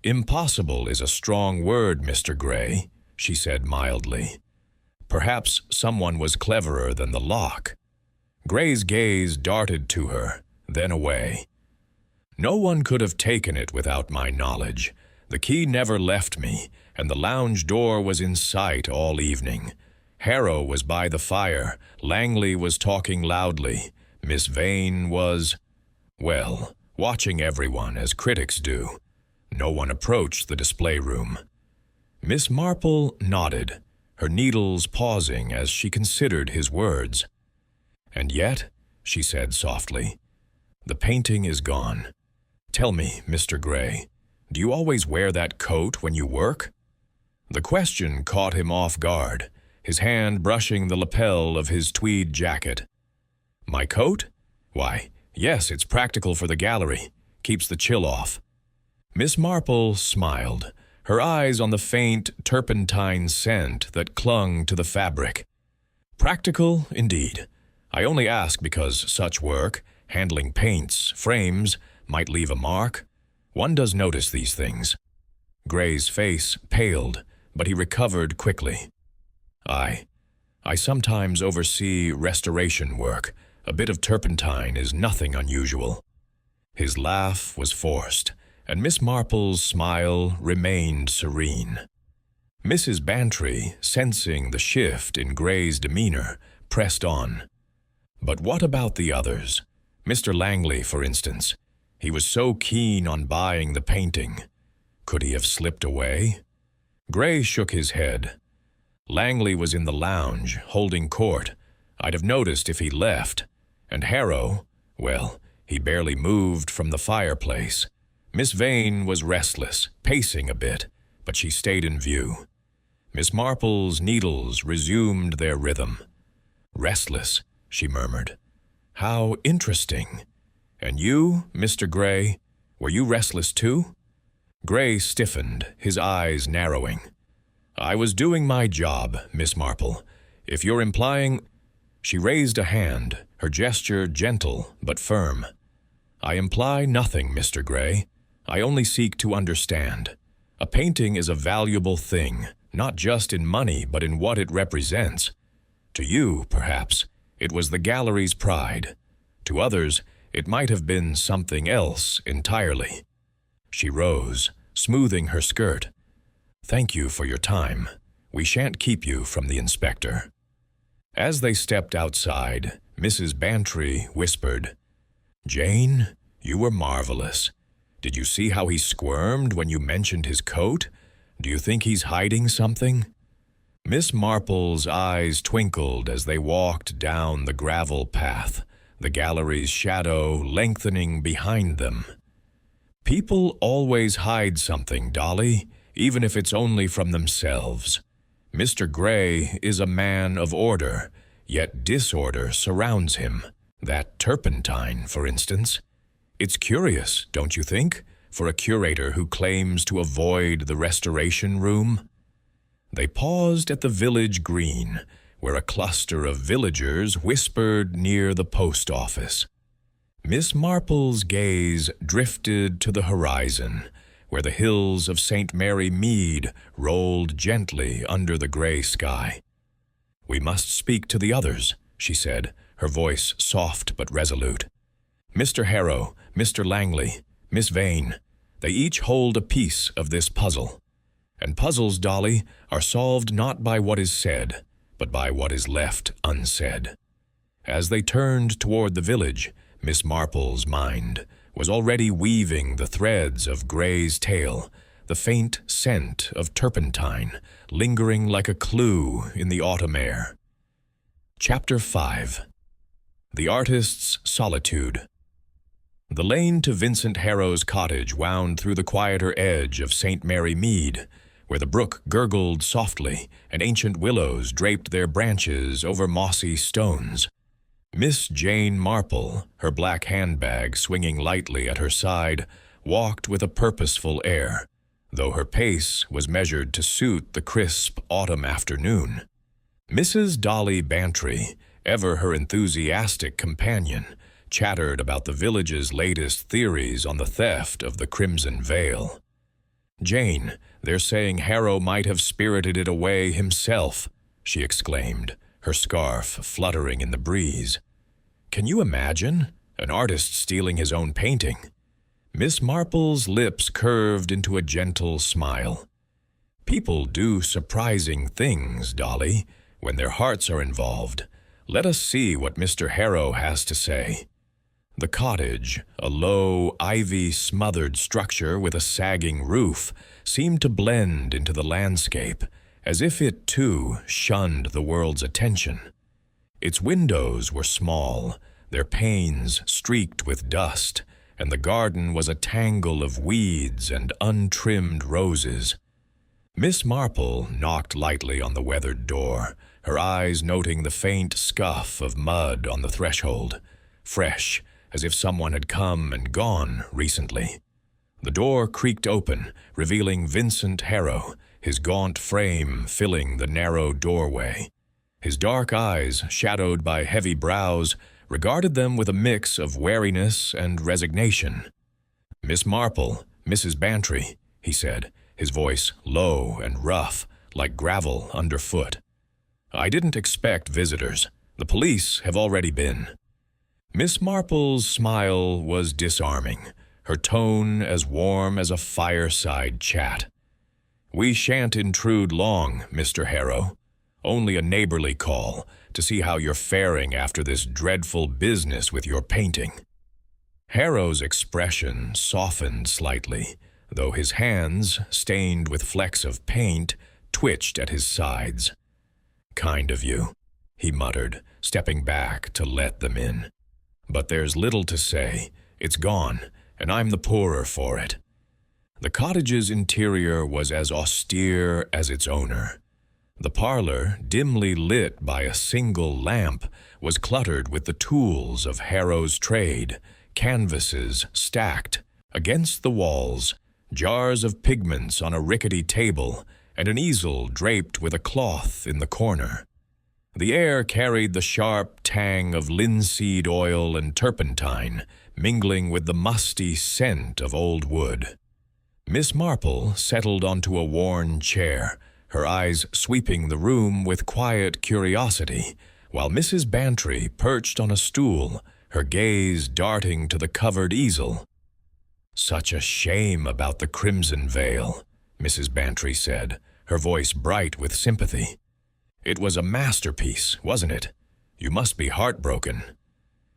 Speaker 1: Impossible is a strong word, Mr. Gray, she said mildly. Perhaps someone was cleverer than the lock. Gray's gaze darted to her, then away. No one could have taken it without my knowledge. The key never left me, and the lounge door was in sight all evening. Harrow was by the fire, Langley was talking loudly, Miss Vane was, well, watching everyone as critics do. No one approached the display room. Miss Marple nodded, her needles pausing as she considered his words. And yet, she said softly, the painting is gone. Tell me, Mr. Gray, do you always wear that coat when you work? The question caught him off guard, his hand brushing the lapel of his tweed jacket. My coat? Why, yes, it's practical for the gallery. Keeps the chill off. Miss Marple smiled, her eyes on the faint turpentine scent that clung to the fabric. Practical, indeed. I only ask because such work, handling paints, frames, might leave a mark. One does notice these things. Gray's face paled, but he recovered quickly. I sometimes oversee restoration work. A bit of turpentine is nothing unusual. His laugh was forced, and Miss Marple's smile remained serene. Mrs. Bantry, sensing the shift in Gray's demeanor, pressed on. But what about the others? Mr. Langley, for instance. He was so keen on buying the painting. Could he have slipped away? Gray shook his head. Langley was in the lounge, holding court. I'd have noticed if he left. And Harrow, well, he barely moved from the fireplace. Miss Vane was restless, pacing a bit, but she stayed in view. Miss Marple's needles resumed their rhythm. Restless, she murmured. How interesting. And you, Mr. Gray, were you restless too? Gray stiffened, his eyes narrowing. I was doing my job, Miss Marple. If you're implying... She raised a hand, her gesture gentle but firm. I imply nothing, Mr. Gray. I only seek to understand. A painting is a valuable thing, not just in money but in what it represents. To you, perhaps, it was the gallery's pride. To others, it might have been something else entirely. She rose, smoothing her skirt. Thank you for your time. We shan't keep you from the inspector. As they stepped outside, Mrs. Bantry whispered, Jane, you were marvelous. Did you see how he squirmed when you mentioned his coat? Do you think he's hiding something? Miss Marple's eyes twinkled as they walked down the gravel path, the gallery's shadow lengthening behind them. People always hide something, Dolly, even if it's only from themselves. Mr. Gray is a man of order, yet disorder surrounds him. That turpentine, for instance. It's curious, don't you think, for a curator who claims to avoid the restoration room? They paused at the village green, where a cluster of villagers whispered near the post office. Miss Marple's gaze drifted to the horizon, where the hills of St. Mary Mead rolled gently under the gray sky. We must speak to the others, she said, her voice soft but resolute. Mr. Harrow, Mr. Langley, Miss Vane, they each hold a piece of this puzzle. And puzzles, Dolly, are solved not by what is said, but by what is left unsaid. As they turned toward the village, Miss Marple's mind was already weaving the threads of Gray's tale, the faint scent of turpentine lingering like a clue in the autumn air. Chapter 5. The Artist's Solitude. The lane to Vincent Harrow's cottage wound through the quieter edge of St. Mary Mead, where the brook gurgled softly and ancient willows draped their branches over mossy stones. Miss Jane Marple, her black handbag swinging lightly at her side, walked with a purposeful air, though her pace was measured to suit the crisp autumn afternoon. Mrs. Dolly Bantry, ever her enthusiastic companion, chattered about the village's latest theories on the theft of the Crimson Veil. "Jane, they're saying Harrow might have spirited it away himself," she exclaimed, her scarf fluttering in the breeze. "Can you imagine? An artist stealing his own painting?" Miss Marple's lips curved into a gentle smile. "People do surprising things, Dolly, when their hearts are involved. Let us see what Mr. Harrow has to say." The cottage, a low, ivy-smothered structure with a sagging roof, seemed to blend into the landscape, as if it, too, shunned the world's attention. Its windows were small, their panes streaked with dust, and the garden was a tangle of weeds and untrimmed roses. Miss Marple knocked lightly on the weathered door, her eyes noting the faint scuff of mud on the threshold, fresh, as if someone had come and gone recently. The door creaked open, revealing Vincent Harrow, his gaunt frame filling the narrow doorway. His dark eyes, shadowed by heavy brows, regarded them with a mix of wariness and resignation. "Miss Marple, Mrs. Bantry," he said, his voice low and rough, like gravel underfoot. "I didn't expect visitors. The police have already been." Miss Marple's smile was disarming, her tone as warm as a fireside chat. "We shan't intrude long, Mr. Harrow. Only a neighborly call to see how you're faring after this dreadful business with your painting." Harrow's expression softened slightly, though his hands, stained with flecks of paint, twitched at his sides. "Kind of you," he muttered, stepping back to let them in. "But there's little to say. It's gone, and I'm the poorer for it." The cottage's interior was as austere as its owner. The parlor, dimly lit by a single lamp, was cluttered with the tools of Harrow's trade, canvases stacked against the walls, jars of pigments on a rickety table, and an easel draped with a cloth in the corner. The air carried the sharp tang of linseed oil and turpentine, mingling with the musty scent of old wood. Miss Marple settled onto a worn chair, her eyes sweeping the room with quiet curiosity, while Mrs. Bantry perched on a stool, her gaze darting to the covered easel. "Such a shame about the Crimson Veil," Mrs. Bantry said, her voice bright with sympathy. "It was a masterpiece, wasn't it? You must be heartbroken."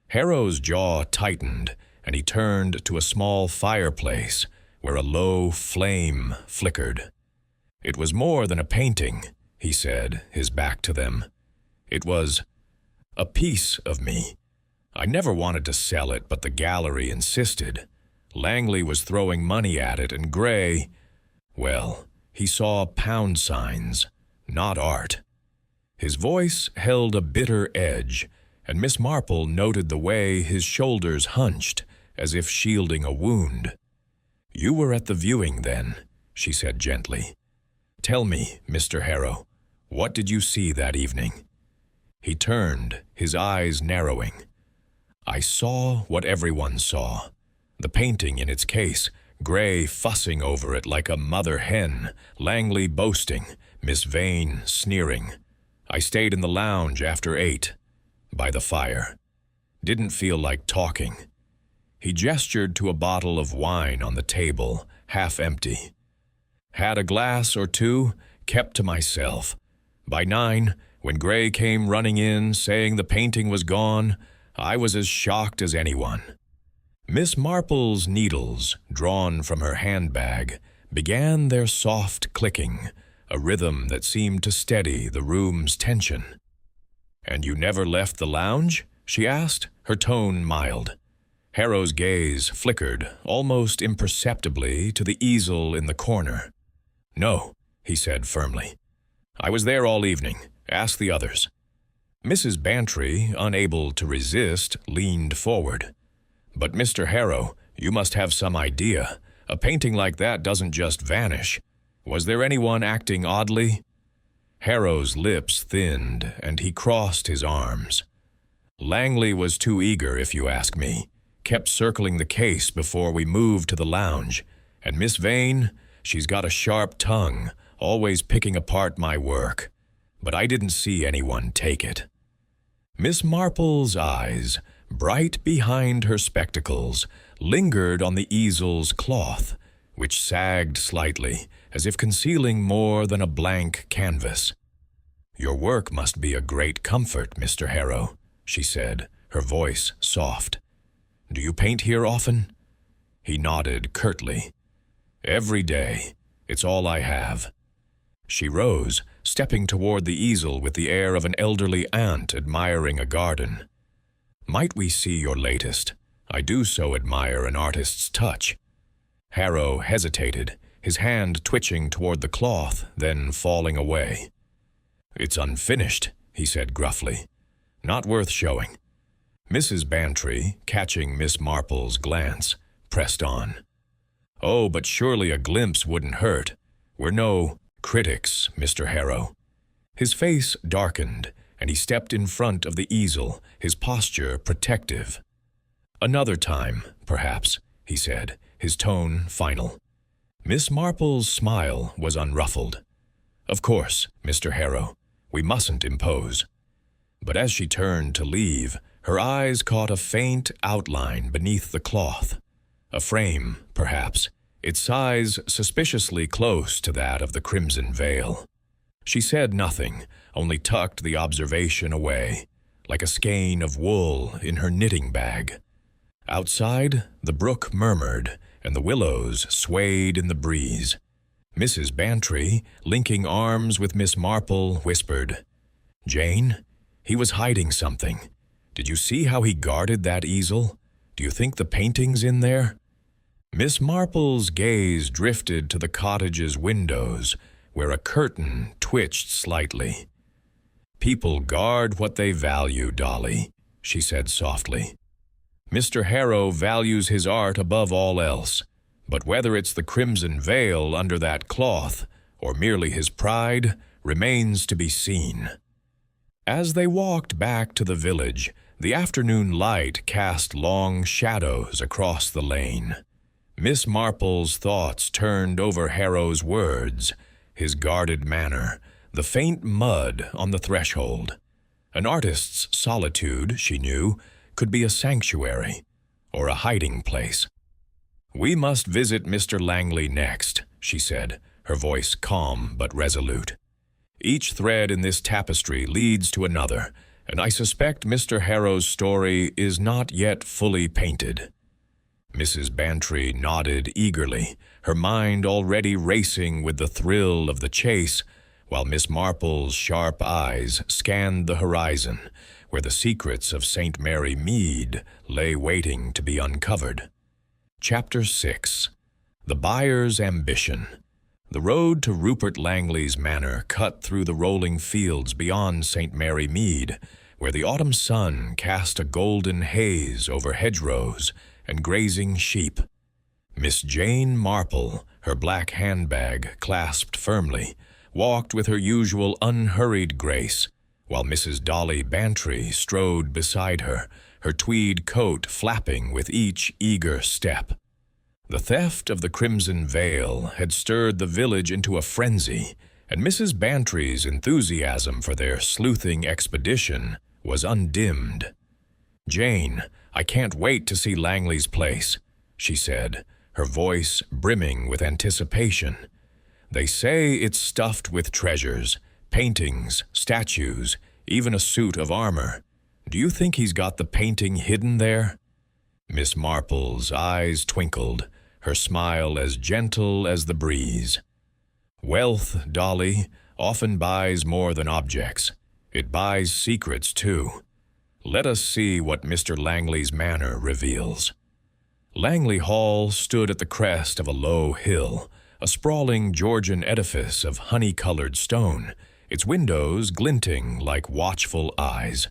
Speaker 1: Harrow's jaw tightened, and he turned to a small fireplace where a low flame flickered. "It was more than a painting," he said, his back to them. "It was a piece of me. I never wanted to sell it, but the gallery insisted. Langley was throwing money at it, and Gray, well, he saw pound signs, not art." His voice held a bitter edge, and Miss Marple noted the way his shoulders hunched, as if shielding a wound. "You were at the viewing, then," she said gently. "Tell me, Mr. Harrow, what did you see that evening?" He turned, his eyes narrowing. "I saw what everyone saw. The painting in its case, Gray fussing over it like a mother hen, Langley boasting, Miss Vane sneering. I stayed in the lounge after 8, by the fire. Didn't feel like talking." He gestured to a bottle of wine on the table, half empty. "Had a glass or two, kept to myself. By 9, when Gray came running in saying the painting was gone, I was as shocked as anyone." Miss Marple's needles, drawn from her handbag, began their soft clicking, a rhythm that seemed to steady the room's tension. "And you never left the lounge?" she asked, her tone mild. Harrow's gaze flickered, almost imperceptibly, to the easel in the corner. "No," he said firmly. "I was there all evening. Ask the others." Mrs. Bantry, unable to resist, leaned forward. "But Mr. Harrow, you must have some idea. A painting like that doesn't just vanish. Was there anyone acting oddly?" Harrow's lips thinned, and he crossed his arms. "Langley was too eager, if you ask me. Kept circling the case before we moved to the lounge. And Miss Vane, she's got a sharp tongue, always picking apart my work. But I didn't see anyone take it." Miss Marple's eyes, bright behind her spectacles, lingered on the easel's cloth, which sagged slightly, as if concealing more than a blank canvas. "Your work must be a great comfort, Mr. Harrow," she said, her voice soft. "Do you paint here often?" He nodded curtly. "Every day. It's all I have." She rose, stepping toward the easel with the air of an elderly aunt admiring a garden. "Might we see your latest? I do so admire an artist's touch." Harrow hesitated, his hand twitching toward the cloth, then falling away. "It's unfinished," he said gruffly. "Not worth showing." Mrs. Bantry, catching Miss Marple's glance, pressed on. "Oh, but surely a glimpse wouldn't hurt. We're no critics, Mr. Harrow." His face darkened, and he stepped in front of the easel, his posture protective. "Another time, perhaps," he said, his tone final. Miss Marple's smile was unruffled. "Of course, Mr. Harrow, we mustn't impose." But as she turned to leave, her eyes caught a faint outline beneath the cloth. A frame, perhaps, its size suspiciously close to that of the crimson veil. She said nothing, only tucked the observation away, like a skein of wool in her knitting bag. Outside, the brook murmured, and the willows swayed in the breeze. Mrs. Bantry, linking arms with Miss Marple, whispered, "Jane, he was hiding something. Did you see how he guarded that easel? Do you think the painting's in there?" Miss Marple's gaze drifted to the cottage's windows, where a curtain twitched slightly. "People guard what they value, Dolly," she said softly. "Mr. Harrow values his art above all else, but whether it's the crimson veil under that cloth or merely his pride remains to be seen." As they walked back to the village, the afternoon light cast long shadows across the lane. Miss Marple's thoughts turned over Harrow's words, his guarded manner, the faint mud on the threshold. An artist's solitude, she knew, could be a sanctuary or a hiding place. "We must visit Mr. Langley next," she said, her voice calm but resolute. "Each thread in this tapestry leads to another, and I suspect Mr. Harrow's story is not yet fully painted." Mrs. Bantry nodded eagerly, her mind already racing with the thrill of the chase, while Miss Marple's sharp eyes scanned the horizon, where the secrets of St. Mary Mead lay waiting to be uncovered. Chapter 6. The Buyer's Ambition. The road to Rupert Langley's manor cut through the rolling fields beyond St. Mary Mead, where the autumn sun cast a golden haze over hedgerows and grazing sheep. Miss Jane Marple, her black handbag clasped firmly, walked with her usual unhurried grace, while Mrs. Dolly Bantry strode beside her, her tweed coat flapping with each eager step. The theft of the crimson veil had stirred the village into a frenzy, and Mrs. Bantry's enthusiasm for their sleuthing expedition was undimmed. "Jane, I can't wait to see Langley's place," she said, her voice brimming with anticipation. "They say it's stuffed with treasures, paintings, statues, even a suit of armor. Do you think he's got the painting hidden there?" Miss Marple's eyes twinkled, her smile as gentle as the breeze. "Wealth, Dolly, often buys more than objects. It buys secrets, too. Let us see what Mr. Langley's manor reveals." Langley Hall stood at the crest of a low hill, a sprawling Georgian edifice of honey-colored stone, its windows glinting like watchful eyes.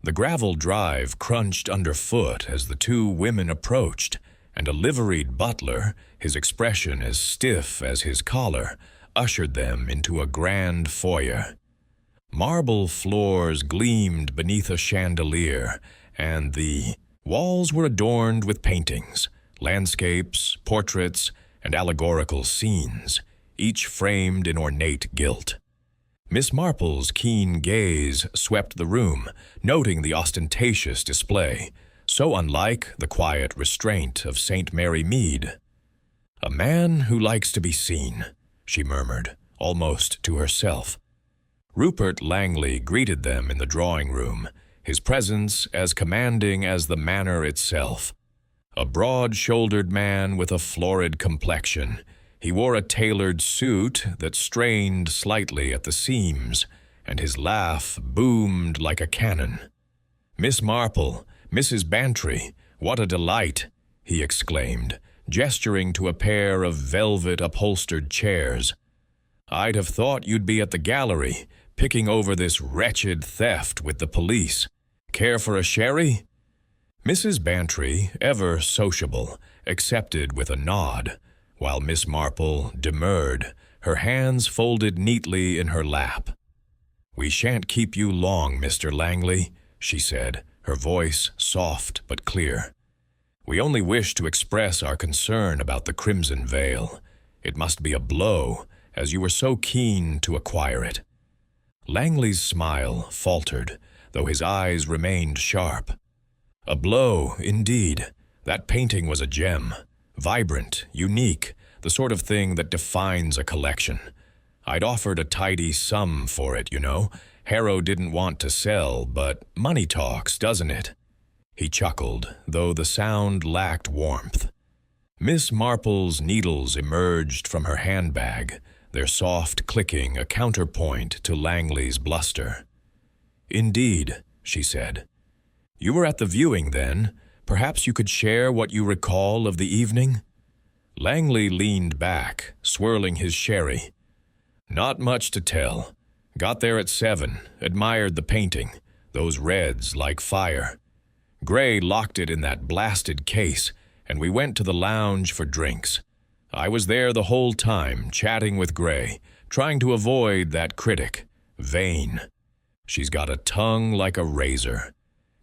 Speaker 1: The gravel drive crunched underfoot as the two women approached, and a liveried butler, his expression as stiff as his collar, ushered them into a grand foyer. Marble floors gleamed beneath a chandelier, and the walls were adorned with paintings, landscapes, portraits, and allegorical scenes, each framed in ornate gilt. Miss Marple's keen gaze swept the room, noting the ostentatious display, so unlike the quiet restraint of St. Mary Mead. "A man who likes to be seen," she murmured, almost to herself. Rupert Langley greeted them in the drawing-room, his presence as commanding as the manor itself. A broad-shouldered man with a florid complexion, he wore a tailored suit that strained slightly at the seams, and his laugh boomed like a cannon. "Miss Marple, Mrs. Bantry, what a delight!" he exclaimed, gesturing to a pair of velvet-upholstered chairs. "I'd have thought you'd be at the gallery, picking over this wretched theft with the police. Care for a sherry?" Mrs. Bantry, ever sociable, accepted with a nod, while Miss Marple demurred, her hands folded neatly in her lap. "We shan't keep you long, Mr. Langley," she said, her voice soft but clear. "We only wish to express our concern about the crimson veil. It must be a blow, as you were so keen to acquire it." Langley's smile faltered, though his eyes remained sharp. "A blow, indeed. That painting was a gem. Vibrant, unique, the sort of thing that defines a collection. I'd offered a tidy sum for it, you know. Harrow didn't want to sell, but money talks, doesn't it?" He chuckled, though the sound lacked warmth. Miss Marple's needles emerged from her handbag, their soft clicking a counterpoint to Langley's bluster. "Indeed," she said. "You were at the viewing, then. Perhaps you could share what you recall of the evening?" Langley leaned back, swirling his sherry. "Not much to tell. Got there at 7, admired the painting, those reds like fire. Gray locked it in that blasted case, and we went to the lounge for drinks. I was there the whole time, chatting with Gray, trying to avoid that critic, Vane. She's got a tongue like a razor.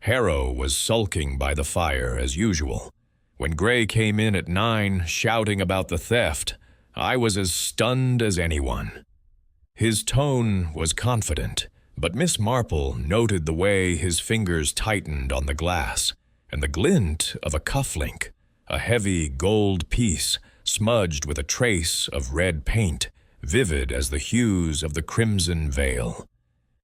Speaker 1: Harrow was sulking by the fire, as usual. When Gray came in at 9, shouting about the theft, I was as stunned as anyone." His tone was confident, but Miss Marple noted the way his fingers tightened on the glass, and the glint of a cufflink, a heavy gold piece smudged with a trace of red paint, vivid as the hues of the crimson veil.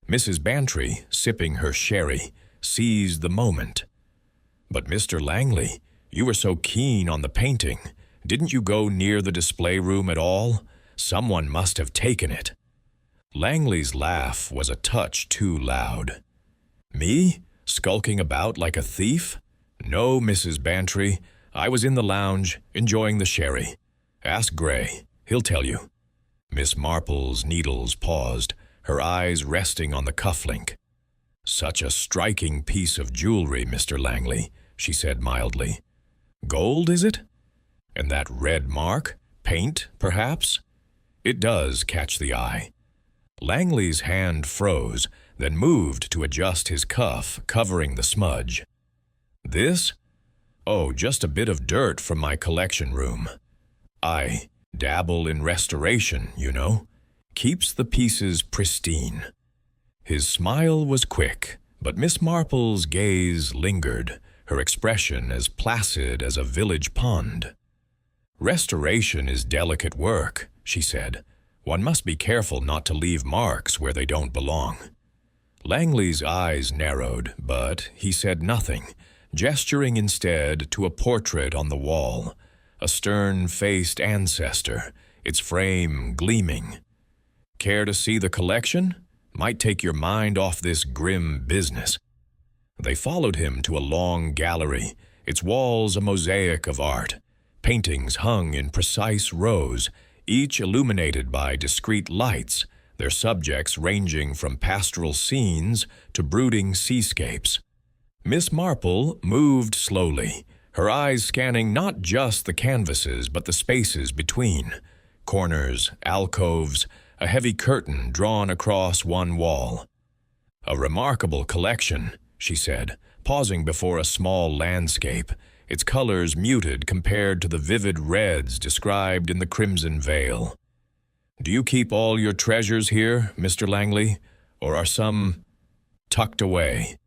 Speaker 1: Mrs. Bantry, sipping her sherry, seized the moment. "But Mr. Langley, you were so keen on the painting. Didn't you go near the display room at all? Someone must have taken it." Langley's laugh was a touch too loud. "Me? Skulking about like a thief? No, Mrs. Bantry. I was in the lounge, enjoying the sherry. Ask Gray. He'll tell you." Miss Marple's needles paused, her eyes resting on the cufflink. "Such a striking piece of jewelry, Mr. Langley," she said mildly. "Gold, is it? And that red mark? Paint, perhaps? It does catch the eye." Langley's hand froze, then moved to adjust his cuff, covering the smudge. "This? Oh, just a bit of dirt from my collection room. I dabble in restoration, you know. Keeps the pieces pristine." His smile was quick, but Miss Marple's gaze lingered, her expression as placid as a village pond. "Restoration is delicate work," she said. "One must be careful not to leave marks where they don't belong." Langley's eyes narrowed, but he said nothing, gesturing instead to a portrait on the wall, a stern-faced ancestor, its frame gleaming. "Care to see the collection? Might take your mind off this grim business." They followed him to a long gallery, its walls a mosaic of art, paintings hung in precise rows, each illuminated by discrete lights, their subjects ranging from pastoral scenes to brooding seascapes. Miss Marple moved slowly, her eyes scanning not just the canvases but the spaces between, corners, alcoves, a heavy curtain drawn across one wall. "A remarkable collection," she said, pausing before a small landscape, its colors muted compared to the vivid reds described in the Crimson Veil. "Do you keep all your treasures here, Mr. Langley, or are some tucked away?"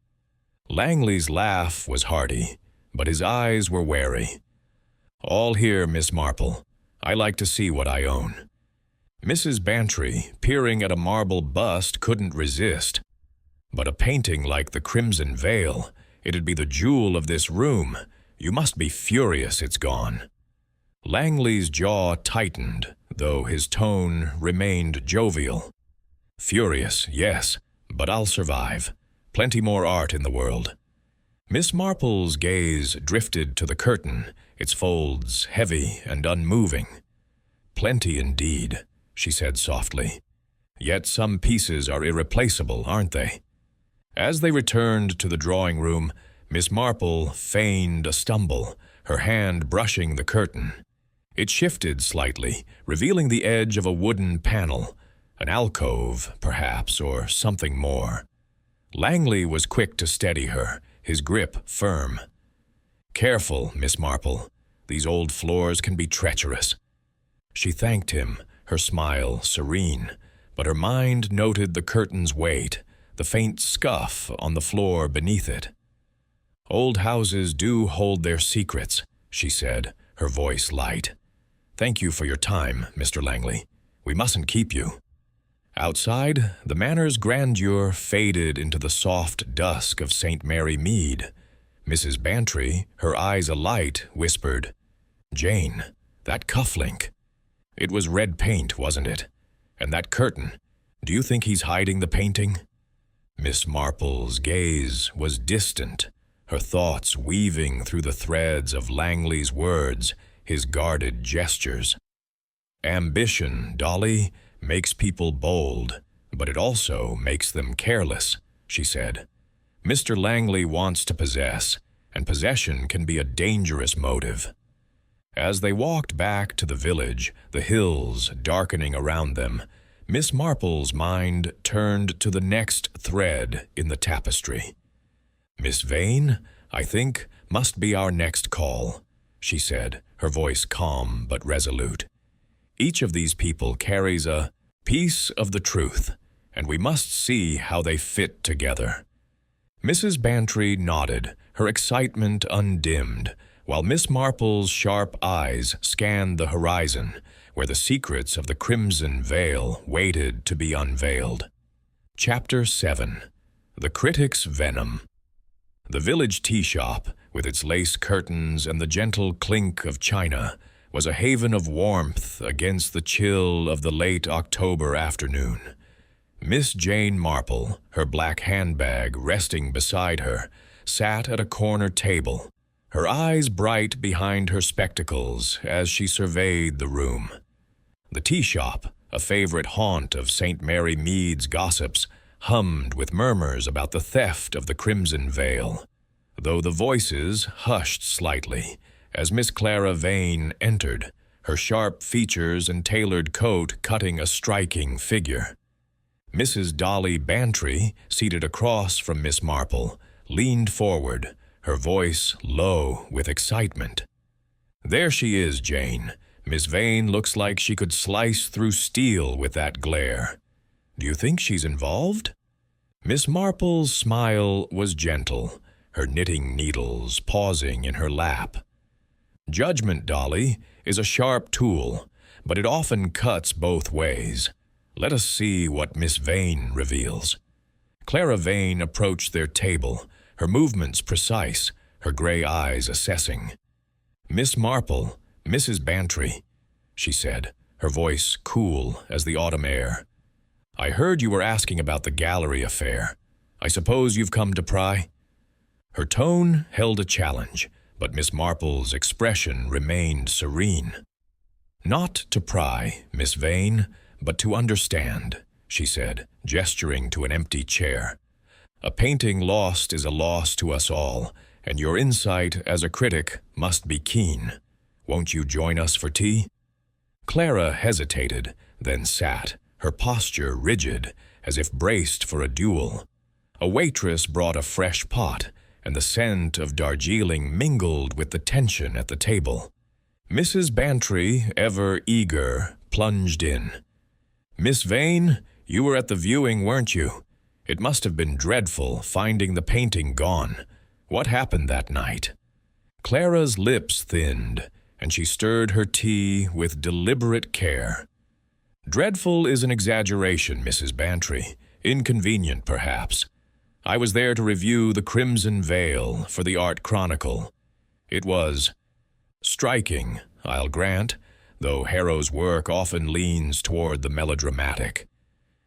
Speaker 1: Langley's laugh was hearty, but his eyes were wary. "All here, Miss Marple. I like to see what I own." Mrs. Bantry, peering at a marble bust, couldn't resist. "But a painting like the Crimson Veil, it'd be the jewel of this room. You must be furious it's gone." Langley's jaw tightened, though his tone remained jovial. "Furious, yes, but I'll survive. Plenty more art in the world." Miss Marple's gaze drifted to the curtain, its folds heavy and unmoving. "Plenty indeed," she said softly. "Yet some pieces are irreplaceable, aren't they?" As they returned to the drawing room, Miss Marple feigned a stumble, her hand brushing the curtain. It shifted slightly, revealing the edge of a wooden panel, an alcove, perhaps, or something more. Langley was quick to steady her, his grip firm. "Careful, Miss Marple. These old floors can be treacherous." She thanked him, her smile serene, but her mind noted the curtain's weight, the faint scuff on the floor beneath it. "Old houses do hold their secrets," she said, her voice light. "Thank you for your time, Mr. Langley. We mustn't keep you." Outside, the manor's grandeur faded into the soft dusk of St. Mary Mead. Mrs. Bantry, her eyes alight, whispered, "Jane, that cufflink. It was red paint, wasn't it? And that curtain, do you think he's hiding the painting?" Miss Marple's gaze was distant, her thoughts weaving through the threads of Langley's words, his guarded gestures. "Ambition, Dolly, makes people bold, but it also makes them careless," she said. "Mr. Langley wants to possess, and possession can be a dangerous motive." As they walked back to the village, the hills darkening around them, Miss Marple's mind turned to the next thread in the tapestry. "Miss Vane, I think, must be our next call," she said, her voice calm but resolute. "Each of these people carries a piece of the truth, and we must see how they fit together." Mrs. Bantry nodded, her excitement undimmed, while Miss Marple's sharp eyes scanned the horizon, where the secrets of the Crimson Veil waited to be unveiled. Chapter 7. The Critic's Venom. The village tea shop, with its lace curtains and the gentle clink of china, was a haven of warmth against the chill of the late October afternoon. Miss Jane Marple, her black handbag resting beside her, sat at a corner table, her eyes bright behind her spectacles as she surveyed the room. The tea shop, a favorite haunt of St. Mary Mead's gossips, hummed with murmurs about the theft of the Crimson Veil, though the voices hushed slightly as Miss Clara Vane entered, her sharp features and tailored coat cutting a striking figure. Mrs. Dolly Bantry, seated across from Miss Marple, leaned forward, her voice low with excitement. "There she is, Jane. Miss Vane looks like she could slice through steel with that glare. Do you think she's involved?" Miss Marple's smile was gentle, her knitting needles pausing in her lap. "Judgment, Dolly, is a sharp tool, but it often cuts both ways. Let us see what Miss Vane reveals." Clara Vane approached their table, her movements precise, her gray eyes assessing. "Miss Marple, Mrs. Bantry," she said, her voice cool as the autumn air. "I heard you were asking about the gallery affair. I suppose you've come to pry?" Her tone held a challenge, but Miss Marple's expression remained serene. "Not to pry, Miss Vane, but to understand. she said, gesturing to an empty chair. A painting lost is a loss to us all, and your insight as a critic must be keen. Won't you join us for tea? Clara hesitated, then sat, her posture rigid, as if braced for a duel. A waitress brought a fresh pot, and the scent of Darjeeling mingled with the tension at the table. Mrs. Bantry, ever eager, plunged in. "Miss Vane, you were at the viewing, weren't you? It must have been dreadful, finding the painting gone. What happened that night?" Clara's lips thinned, and she stirred her tea with deliberate care. "Dreadful is an exaggeration, Mrs. Bantry. Inconvenient, perhaps. I was there to review The Crimson Veil for the Art Chronicle. It was striking, I'll grant, though Harrow's work often leans toward the melodramatic.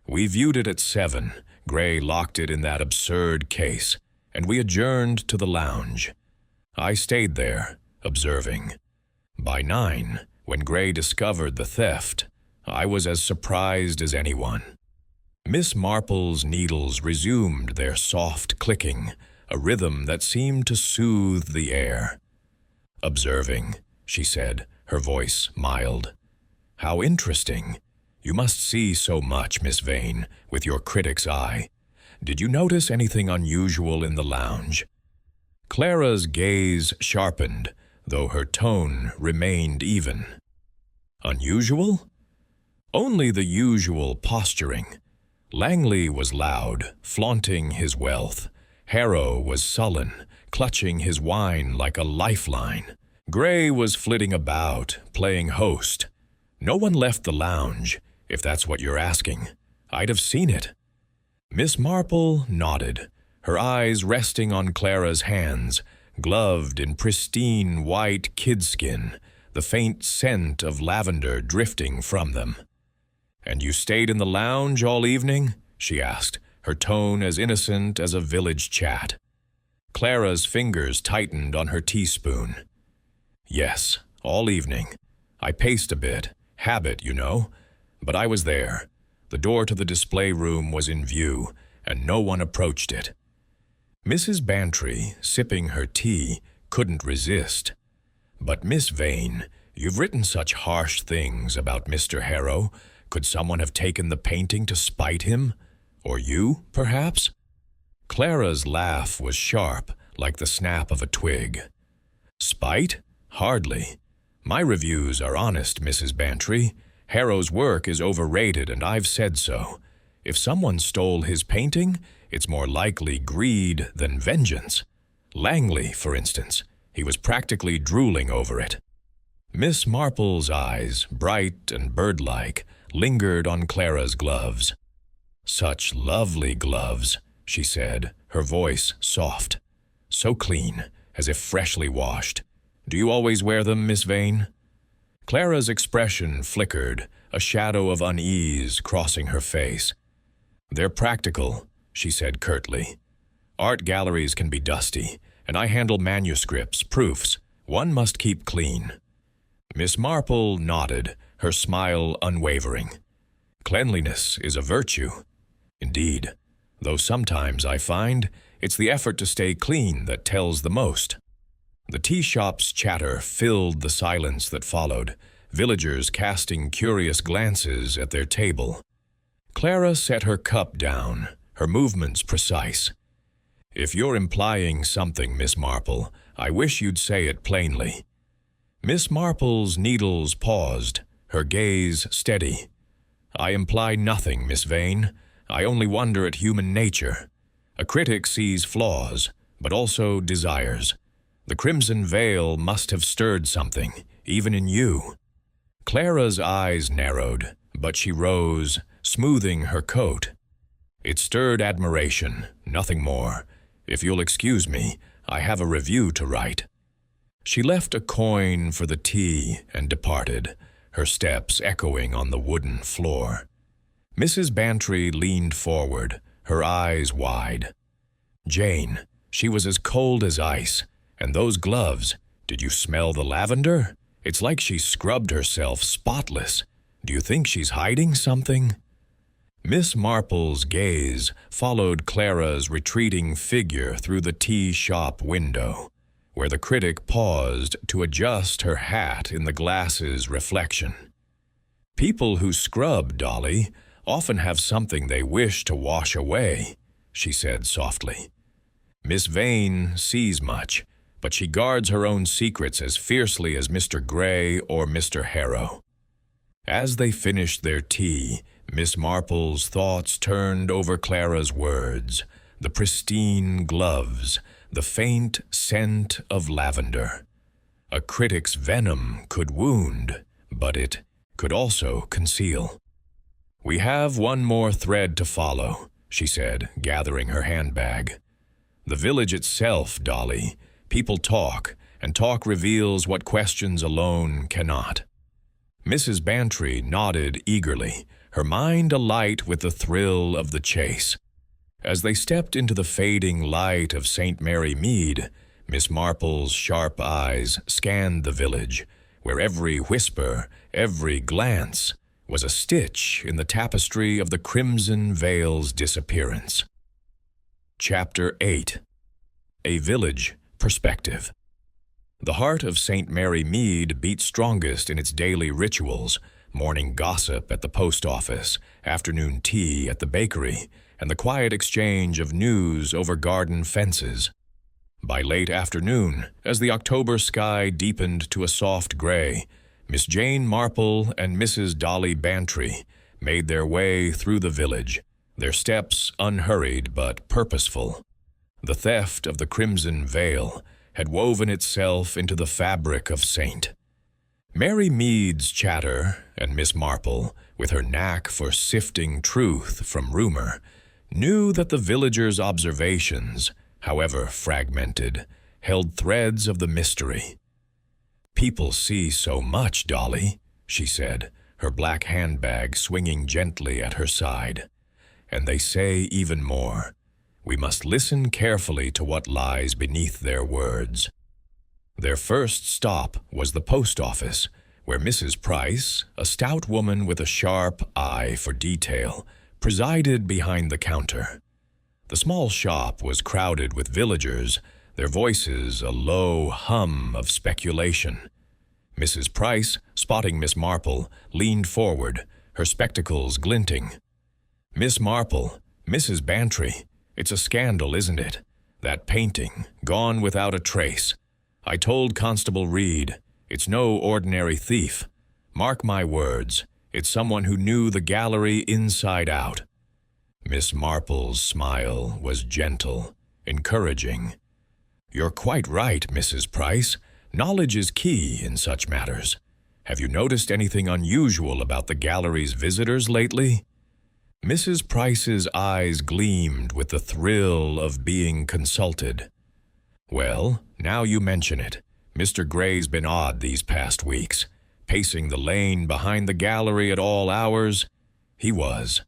Speaker 1: We viewed it at 7. Gray locked it in that absurd case, and we adjourned to the lounge. I stayed there, observing. By 9, when Gray discovered the theft, I was as surprised as anyone. Miss Marple's needles resumed their soft clicking, a rhythm that seemed to soothe the air. "Observing," she said, her voice mild. "How interesting. You must see so much, Miss Vane, with your critic's eye. Did you notice anything unusual in the lounge?" Clara's gaze sharpened, though her tone remained even. "Unusual?" "Only the usual posturing. Langley was loud, flaunting his wealth. Harrow was sullen, clutching his wine like a lifeline. Gray was flitting about, playing host. No one left the lounge, if that's what you're asking. I'd have seen it." Miss Marple nodded, her eyes resting on Clara's hands, gloved in pristine white kidskin, the faint scent of lavender drifting from them. "And you stayed in the lounge all evening?" she asked, her tone as innocent as a village chat. Clara's fingers tightened on her teaspoon. "Yes, all evening. I paced a bit. Habit, you know. But I was there. The door to the display room was in view, and no one approached it." Mrs. Bantry, sipping her tea, couldn't resist. "But Miss Vane, you've written such harsh things about Mr. Harrow. Could someone have taken the painting to spite him? Or you, perhaps?" Clara's laugh was sharp, like the snap of a twig. "Spite? Hardly. My reviews are honest, Mrs. Bantry. Harrow's work is overrated, and I've said so. If someone stole his painting, it's more likely greed than vengeance. Langley, for instance, he was practically drooling over it." Miss Marple's eyes, bright and bird-like, lingered on Clara's gloves. "Such lovely gloves," she said, her voice soft. "So clean, as if freshly washed. Do you always wear them, Miss Vane?" Clara's expression flickered, a shadow of unease crossing her face. "They're practical," she said curtly. "Art galleries can be dusty, and I handle manuscripts, proofs. One must keep clean." Miss Marple nodded, her smile unwavering. "Cleanliness is a virtue." "Indeed, though sometimes I find it's the effort to stay clean that tells the most." The tea shop's chatter filled the silence that followed, villagers casting curious glances at their table. Clara set her cup down, her movements precise. "If you're implying something, Miss Marple, I wish you'd say it plainly." Miss Marple's needles paused, her gaze steady. "I imply nothing, Miss Vane. I only wonder at human nature. A critic sees flaws, but also desires. The Crimson Veil must have stirred something, even in you." Clara's eyes narrowed, but she rose, smoothing her coat. "It stirred admiration, nothing more. If you'll excuse me, I have a review to write." She left a coin for the tea and departed, her steps echoing on the wooden floor. Mrs. Bantry leaned forward, her eyes wide. "Jane, she was as cold as ice. And those gloves, did you smell the lavender? It's like she scrubbed herself spotless. Do you think she's hiding something?" Miss Marple's gaze followed Clara's retreating figure through the tea-shop window, where the critic paused to adjust her hat in the glass's reflection. "People who scrub, Dolly, often have something they wish to wash away," she said softly. "Miss Vane sees much, but she guards her own secrets as fiercely as Mr. Gray or Mr. Harrow." As they finished their tea, Miss Marple's thoughts turned over Clara's words, the pristine gloves, the faint scent of lavender. A critic's venom could wound, but it could also conceal. "We have one more thread to follow," she said, gathering her handbag. "The village itself, Dolly. People talk, and talk reveals what questions alone cannot." Mrs. Bantry nodded eagerly, her mind alight with the thrill of the chase. As they stepped into the fading light of St. Mary Mead, Miss Marple's sharp eyes scanned the village, where every whisper, every glance, was a stitch in the tapestry of the Crimson Veil's disappearance. Chapter 8. A Village Perspective. The heart of St. Mary Mead beat strongest in its daily rituals: morning gossip at the post office, afternoon tea at the bakery, and the quiet exchange of news over garden fences. By late afternoon, as the October sky deepened to a soft gray, Miss Jane Marple and Mrs. Dolly Bantry made their way through the village, their steps unhurried but purposeful. The theft of the Crimson Veil had woven itself into the fabric of St. Mary Mead's chatter, and Miss Marple, with her knack for sifting truth from rumor, knew that the villagers' observations, however fragmented, held threads of the mystery. "People see so much, Dolly," she said, her black handbag swinging gently at her side. "And they say even more. We must listen carefully to what lies beneath their words." Their first stop was the post office, where Mrs. Price, a stout woman with a sharp eye for detail, presided behind the counter. The small shop was crowded with villagers, their voices a low hum of speculation. Mrs. Price, spotting Miss Marple, leaned forward, her spectacles glinting. "Miss Marple, Mrs. Bantry, it's a scandal, isn't it? That painting, gone without a trace. I told Constable Reed, it's no ordinary thief. Mark my words, it's someone who knew the gallery inside out." Miss Marple's smile was gentle, encouraging. "You're quite right, Mrs. Price. Knowledge is key in such matters. Have you noticed anything unusual about the gallery's visitors lately?" Mrs. Price's eyes gleamed with the thrill of being consulted. "Well, now you mention it, Mr. Gray's been odd these past weeks. Pacing the lane behind the gallery at all hours. He was.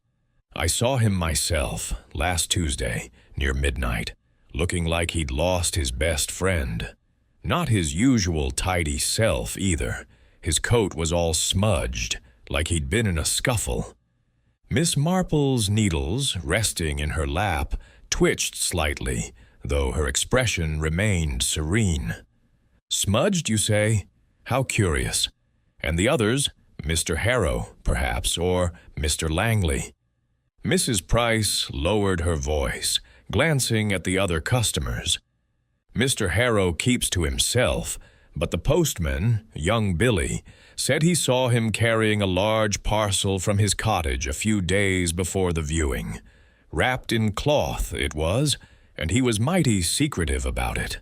Speaker 1: I saw him myself, last Tuesday, near midnight, looking like he'd lost his best friend. Not his usual tidy self, either. His coat was all smudged, like he'd been in a scuffle." Miss Marple's needles, resting in her lap, twitched slightly, though her expression remained serene. "Smudged, you say? How curious. And the others, Mr. Harrow, perhaps, or Mr. Langley?" Mrs. Price lowered her voice, glancing at the other customers. "Mr. Harrow keeps to himself, but the postman, young Billy, said he saw him carrying a large parcel from his cottage a few days before the viewing. Wrapped in cloth, it was, and he was mighty secretive about it.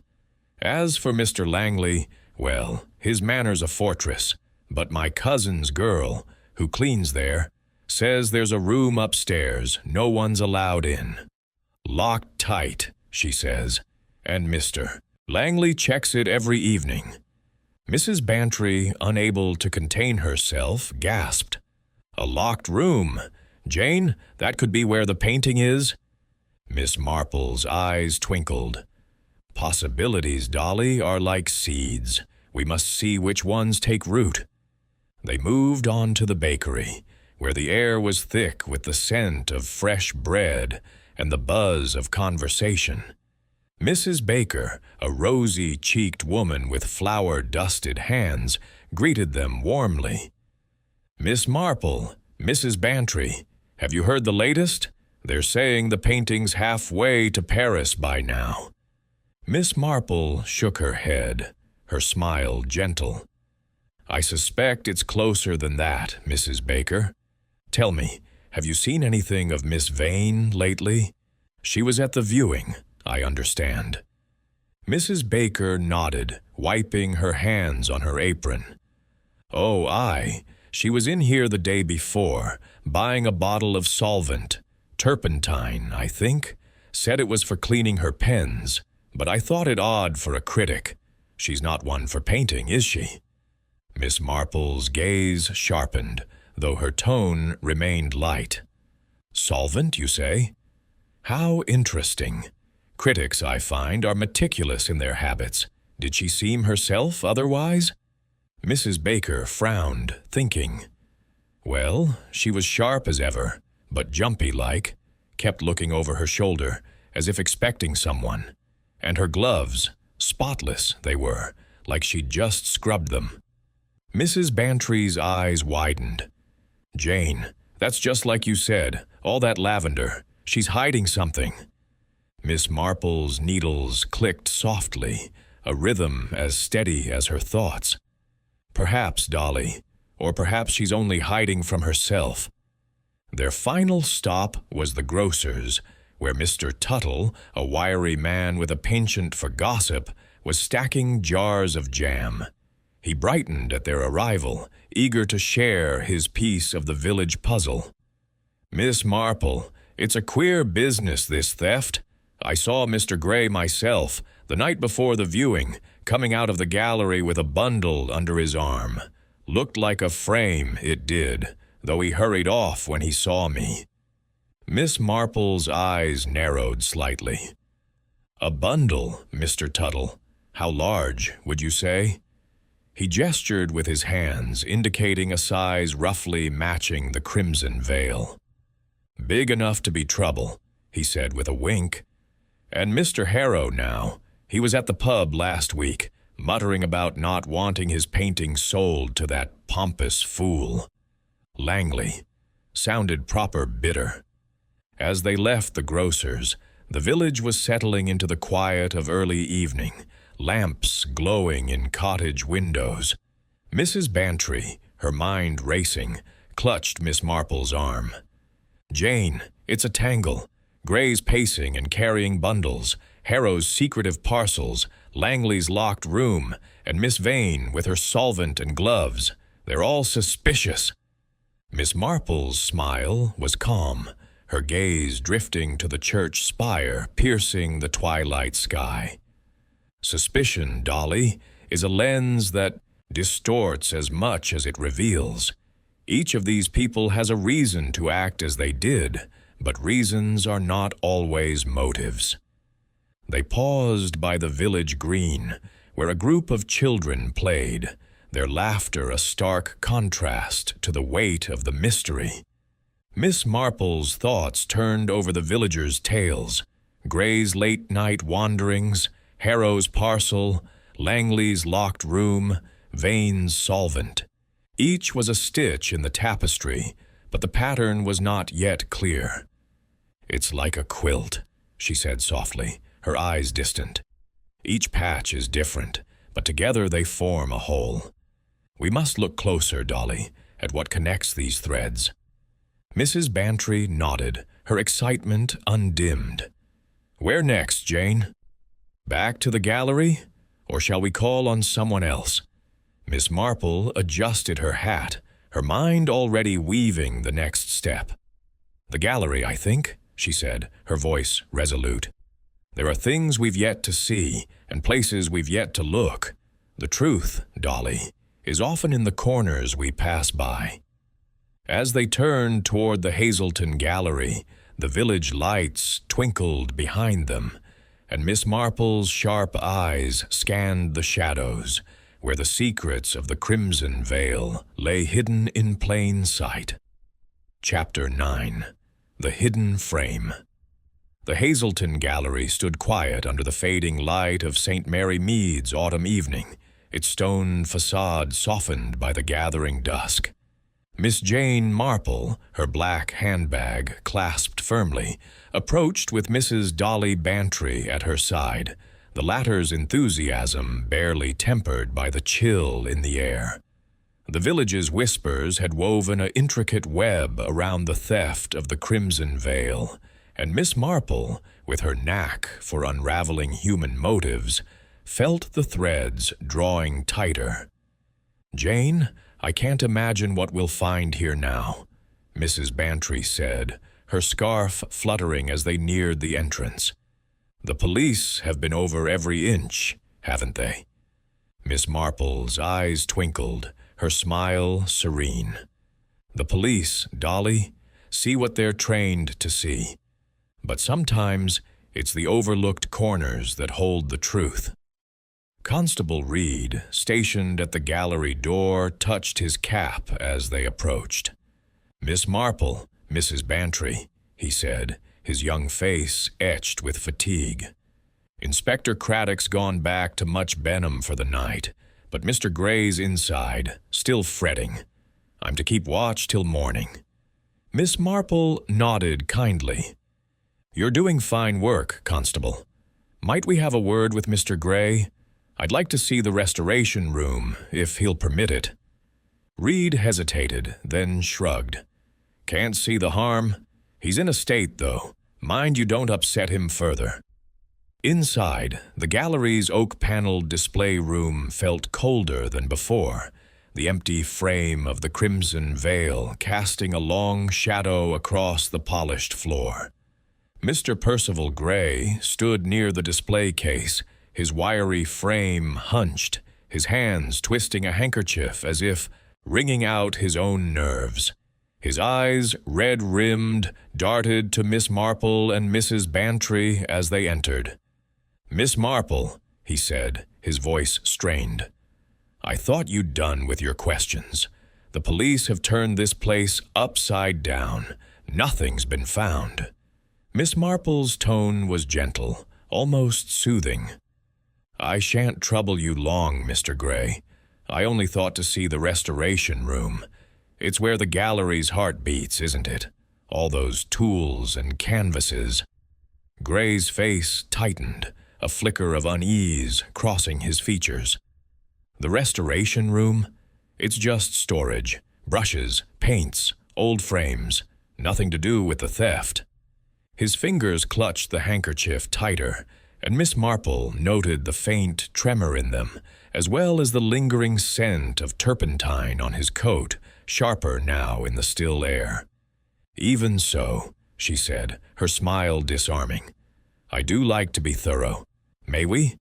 Speaker 1: As for Mr. Langley, well, his manner's a fortress, but my cousin's girl, who cleans there, says there's a room upstairs no one's allowed in. Locked tight, she says, and Mr. Langley checks it every evening." Mrs. Bantry, unable to contain herself, gasped. "A locked room. Jane, that could be where the painting is?" Miss Marple's eyes twinkled. "Possibilities, Dolly, are like seeds. We must see which ones take root." They moved on to the bakery, where the air was thick with the scent of fresh bread and the buzz of conversation. Mrs. Baker, a rosy-cheeked woman with flour-dusted hands, greeted them warmly. "Miss Marple, Mrs. Bantry, have you heard the latest? They're saying the painting's halfway to Paris by now." Miss Marple shook her head, her smile gentle. "I suspect it's closer than that, Mrs. Baker. Tell me, have you seen anything of Miss Vane lately? She was at the viewing, I understand." Mrs. Baker nodded, wiping her hands on her apron. "Oh, aye. She was in here the day before, buying a bottle of solvent. Turpentine, I think. Said it was for cleaning her pens, but I thought it odd for a critic. She's not one for painting, is she?" Miss Marple's gaze sharpened, though her tone remained light. "Solvent, you say? How interesting. Critics, I find, are meticulous in their habits. Did she seem herself otherwise?" Mrs. Baker frowned, thinking. "Well, she was sharp as ever, but jumpy-like, kept looking over her shoulder, as if expecting someone. And her gloves, spotless they were, like she'd just scrubbed them." Mrs. Bantry's eyes widened. "Jane, that's just like you said, all that lavender. She's hiding something." Miss Marple's needles clicked softly, a rhythm as steady as her thoughts. "Perhaps, Dolly, or perhaps she's only hiding from herself." Their final stop was the grocer's, where Mr. Tuttle, a wiry man with a penchant for gossip, was stacking jars of jam. He brightened at their arrival, eager to share his piece of the village puzzle. "Miss Marple, it's a queer business, this theft. I saw Mr. Gray myself, the night before the viewing, coming out of the gallery with a bundle under his arm. Looked like a frame, it did, though he hurried off when he saw me." Miss Marple's eyes narrowed slightly. "A bundle, Mr. Tuttle. How large, would you say?" He gestured with his hands, indicating a size roughly matching the crimson veil. "Big enough to be trouble," he said with a wink. "And Mr. Harrow now, he was at the pub last week, muttering about not wanting his painting sold to that pompous fool. Langley. Sounded proper bitter." As they left the grocer's, the village was settling into the quiet of early evening, lamps glowing in cottage windows. Mrs. Bantry, her mind racing, clutched Miss Marple's arm. "Jane, it's a tangle. Gray's pacing and carrying bundles, Harrow's secretive parcels, Langley's locked room, and Miss Vane with her solvent and gloves. They're all suspicious." Miss Marple's smile was calm, her gaze drifting to the church spire piercing the twilight sky. "Suspicion, Dolly, is a lens that distorts as much as it reveals. Each of these people has a reason to act as they did, but reasons are not always motives." They paused by the village green, where a group of children played, their laughter a stark contrast to the weight of the mystery. Miss Marple's thoughts turned over the villagers' tales, Gray's late-night wanderings, Harrow's parcel, Langley's locked room, Vane's solvent. Each was a stitch in the tapestry, but the pattern was not yet clear. "It's like a quilt," she said softly, her eyes distant. "Each patch is different, but together they form a whole. We must look closer, Dolly, at what connects these threads." Mrs. Bantry nodded, her excitement undimmed. "Where next, Jane? Back to the gallery? Or shall we call on someone else?" Miss Marple adjusted her hat, her mind already weaving the next step. "The gallery, I think," she said, her voice resolute. "There are things we've yet to see, and places we've yet to look. The truth, Dolly, is often in the corners we pass by." As they turned toward the Hazelton Gallery, the village lights twinkled behind them, and Miss Marple's sharp eyes scanned the shadows, where the secrets of the crimson veil lay hidden in plain sight. Chapter 9. The Hidden Frame. The Hazelton Gallery stood quiet under the fading light of St. Mary Mead's autumn evening, its stone facade softened by the gathering dusk. Miss Jane Marple, her black handbag clasped firmly, approached with Mrs. Dolly Bantry at her side, the latter's enthusiasm barely tempered by the chill in the air. The village's whispers had woven an intricate web around the theft of the crimson veil, and Miss Marple, with her knack for unraveling human motives, felt the threads drawing tighter. "Jane, I can't imagine what we'll find here now," Mrs. Bantry said, her scarf fluttering as they neared the entrance. "The police have been over every inch, haven't they?" Miss Marple's eyes twinkled, her smile serene. "The police, Dolly, see what they're trained to see. But sometimes it's the overlooked corners that hold the truth." Constable Reed, stationed at the gallery door, touched his cap as they approached. "Miss Marple, Mrs. Bantry," he said, his young face etched with fatigue. "Inspector Craddock's gone back to Much Benham for the night, but Mr. Gray's inside, still fretting. I'm to keep watch till morning." Miss Marple nodded kindly. "You're doing fine work, Constable. Might we have a word with Mr. Gray? I'd like to see the restoration room, if he'll permit it." Reed hesitated, then shrugged. "Can't see the harm. He's in a state, though. Mind you don't upset him further." Inside, the gallery's oak-paneled display room felt colder than before, the empty frame of the crimson veil casting a long shadow across the polished floor. Mr. Percival Gray stood near the display case, his wiry frame hunched, his hands twisting a handkerchief as if wringing out his own nerves. His eyes, red-rimmed, darted to Miss Marple and Mrs. Bantry as they entered. "Miss Marple," he said, his voice strained, "I thought you'd done with your questions. The police have turned this place upside down. Nothing's been found." Miss Marple's tone was gentle, almost soothing. "I shan't trouble you long, Mr. Gray. I only thought to see the restoration room. It's where the gallery's heart beats, isn't it? All those tools and canvases." Gray's face tightened, a flicker of unease crossing his features. "The restoration room? It's just storage, brushes, paints, old frames, nothing to do with the theft." His fingers clutched the handkerchief tighter, and Miss Marple noted the faint tremor in them, as well as the lingering scent of turpentine on his coat, sharper now in the still air. "Even so," she said, her smile disarming, "I do like to be thorough. May we?"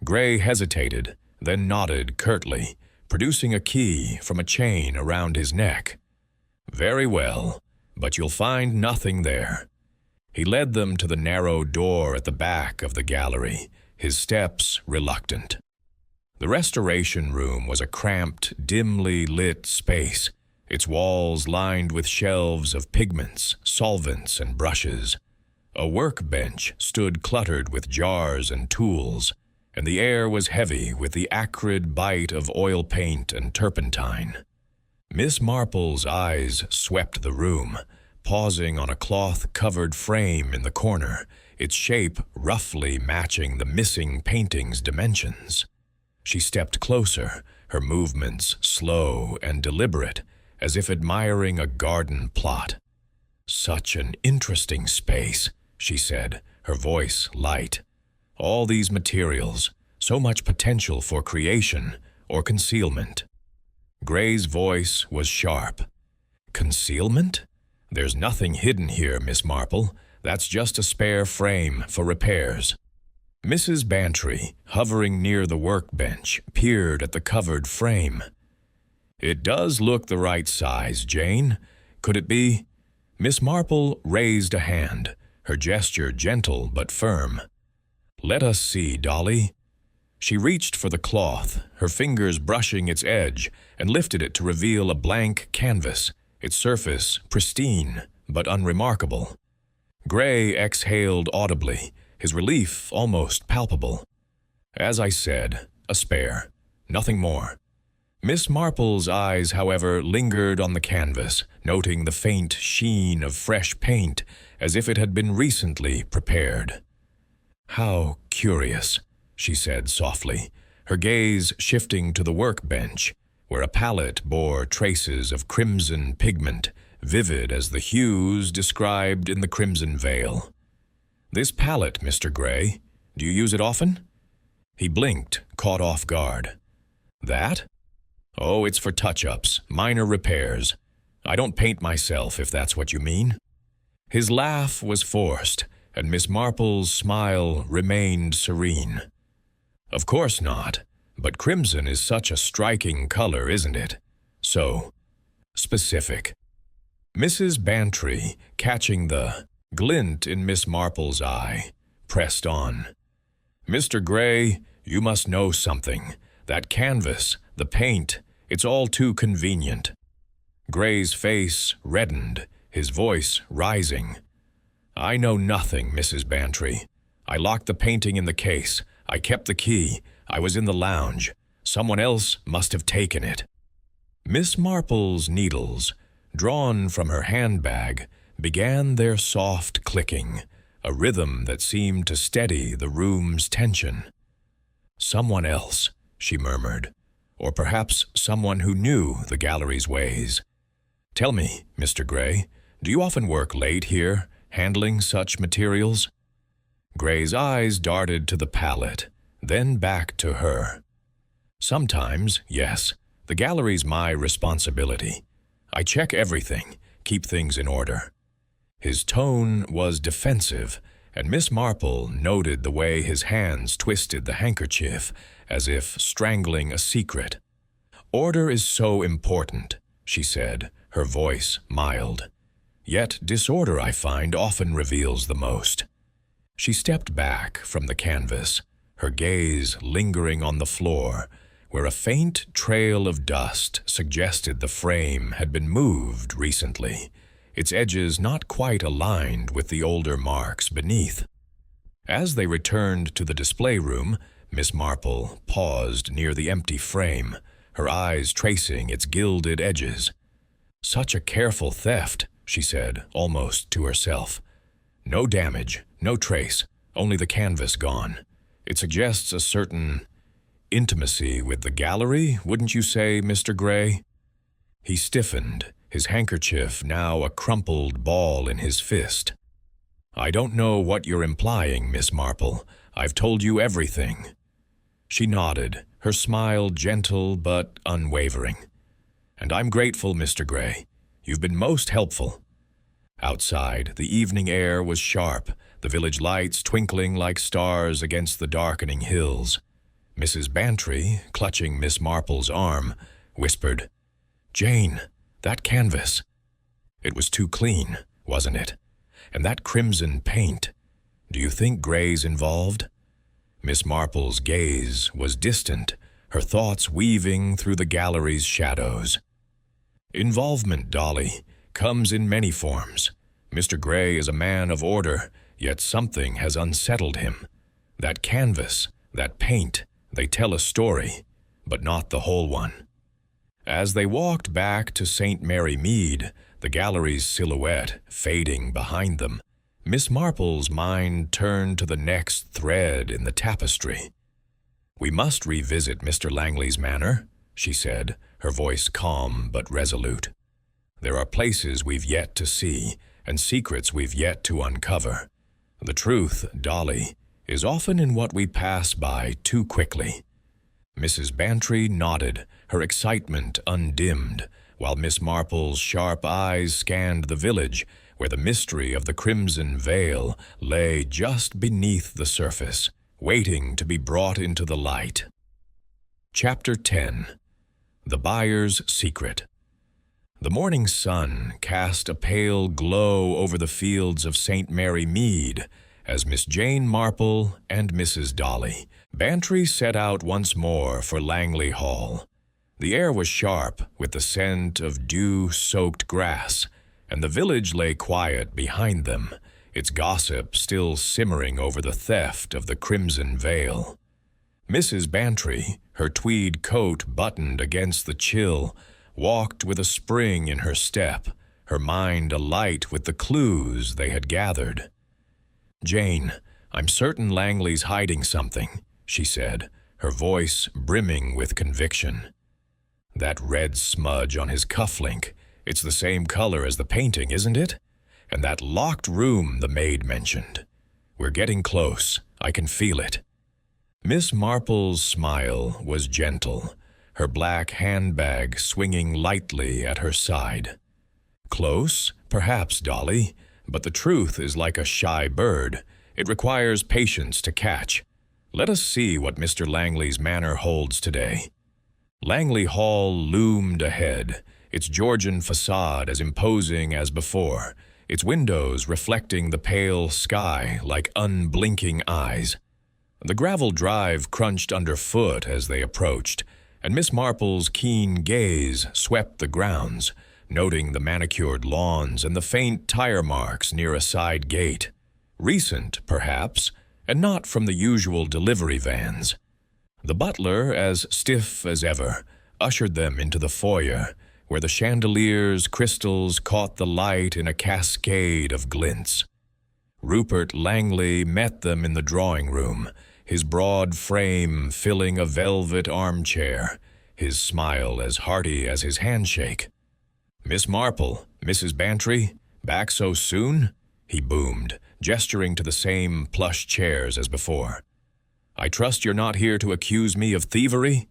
Speaker 1: Gray hesitated, then nodded curtly, producing a key from a chain around his neck. "Very well, but you'll find nothing there." He led them to the narrow door at the back of the gallery, his steps reluctant. The restoration room was a cramped, dimly lit space, its walls lined with shelves of pigments, solvents, and brushes. A workbench stood cluttered with jars and tools, and the air was heavy with the acrid bite of oil paint and turpentine. Miss Marple's eyes swept the room, pausing on a cloth-covered frame in the corner, its shape roughly matching the missing painting's dimensions. She stepped closer, her movements slow and deliberate, as if admiring a garden plot. "Such an interesting space," she said, her voice light. "All these materials, so much potential for creation or concealment." Gray's voice was sharp. "Concealment? There's nothing hidden here, Miss Marple. That's just a spare frame for repairs." Mrs. Bantry, hovering near the workbench, peered at the covered frame. "It does look the right size, Jane. Could it be—" Miss Marple raised a hand, her gesture gentle but firm. "Let us see, Dolly." She reached for the cloth, her fingers brushing its edge, and lifted it to reveal a blank canvas, its surface pristine but unremarkable. Gray exhaled audibly, his relief almost palpable. As I said, a spare, nothing more. Miss Marple's eyes, however, lingered on the canvas, noting the faint sheen of fresh paint as if it had been recently prepared. "How curious," she said softly, her gaze shifting to the workbench, where a palette bore traces of crimson pigment, vivid as the hues described in the Crimson Veil. "This palette, Mr. Gray, do you use it often?" He blinked, caught off guard. "That? Oh, it's for touch-ups, minor repairs. I don't paint myself, if that's what you mean." His laugh was forced, and Miss Marple's smile remained serene. "Of course not, but crimson is such a striking color, isn't it? So specific." Mrs. Bantry, catching the glint in Miss Marple's eye, pressed on. "Mr. Gray, you must know something. That canvas, the paint, it's all too convenient." Gray's face reddened, his voice rising. "I know nothing, Mrs. Bantry. I locked the painting in the case. I kept the key. I was in the lounge. Someone else must have taken it." Miss Marple's needles, drawn from her handbag, began their soft clicking, a rhythm that seemed to steady the room's tension. "Someone else," she murmured, "or perhaps someone who knew the gallery's ways. Tell me, Mr. Gray, do you often work late here, handling such materials?" Gray's eyes darted to the palette, then back to her. "Sometimes, yes. The gallery's my responsibility. I check everything, keep things in order." His tone was defensive, and Miss Marple noted the way his hands twisted the handkerchief, as if strangling a secret. "Order is so important," she said, her voice mild. "Yet disorder, I find, often reveals the most." She stepped back from the canvas, her gaze lingering on the floor, where a faint trail of dust suggested the frame had been moved recently, its edges not quite aligned with the older marks beneath. As they returned to the display room, Miss Marple paused near the empty frame, her eyes tracing its gilded edges. "Such a careful theft," she said, almost to herself. "No damage, no trace, only the canvas gone. It suggests a certain intimacy with the gallery, wouldn't you say, Mr. Gray?" He stiffened, his handkerchief now a crumpled ball in his fist. "I don't know what you're implying, Miss Marple. I've told you everything." She nodded, her smile gentle but unwavering. "And I'm grateful, Mr. Gray. You've been most helpful." Outside, the evening air was sharp, the village lights twinkling like stars against the darkening hills. Mrs. Bantry, clutching Miss Marple's arm, whispered, "Jane, that canvas. It was too clean, wasn't it? And that crimson paint. Do you think Gray's involved?" Miss Marple's gaze was distant, her thoughts weaving through the gallery's shadows. "Involvement, Dolly, comes in many forms. Mr. Gray is a man of order, yet something has unsettled him. That canvas, that paint, they tell a story, but not the whole one." As they walked back to St. Mary Mead, the gallery's silhouette fading behind them, Miss Marple's mind turned to the next thread in the tapestry. "We must revisit Mr. Langley's manor," she said, her voice calm but resolute. "There are places we've yet to see, and secrets we've yet to uncover. The truth, Dolly, is often in what we pass by too quickly." Mrs. Bantry nodded, her excitement undimmed, while Miss Marple's sharp eyes scanned the village, where the mystery of the Crimson Veil lay just beneath the surface, waiting to be brought into the light. Chapter 10. The Buyer's Secret. The morning sun cast a pale glow over the fields of St. Mary Mead as Miss Jane Marple and Mrs. Dolly Bantry set out once more for Langley Hall. The air was sharp with the scent of dew-soaked grass, and the village lay quiet behind them, its gossip still simmering over the theft of the crimson veil. Mrs. Bantry, her tweed coat buttoned against the chill, walked with a spring in her step, her mind alight with the clues they had gathered. "Jane, I'm certain Langley's hiding something," she said, her voice brimming with conviction. "That red smudge on his cufflink, it's the same color as the painting, isn't it? And that locked room the maid mentioned. We're getting close. I can feel it." Miss Marple's smile was gentle, her black handbag swinging lightly at her side. "Close? Perhaps, Dolly, but the truth is like a shy bird. It requires patience to catch. Let us see what Mr. Langley's manor holds today." Langley Hall loomed ahead, its Georgian facade as imposing as before, its windows reflecting the pale sky like unblinking eyes. The gravel drive crunched underfoot as they approached, and Miss Marple's keen gaze swept the grounds, noting the manicured lawns and the faint tire marks near a side gate. Recent, perhaps, and not from the usual delivery vans. The butler, as stiff as ever, ushered them into the foyer, where the chandelier's crystals caught the light in a cascade of glints. Rupert Langley met them in the drawing room, his broad frame filling a velvet armchair, his smile as hearty as his handshake. "Miss Marple, Mrs. Bantry, back so soon?" he boomed, gesturing to the same plush chairs as before. "I trust you're not here to accuse me of thievery?"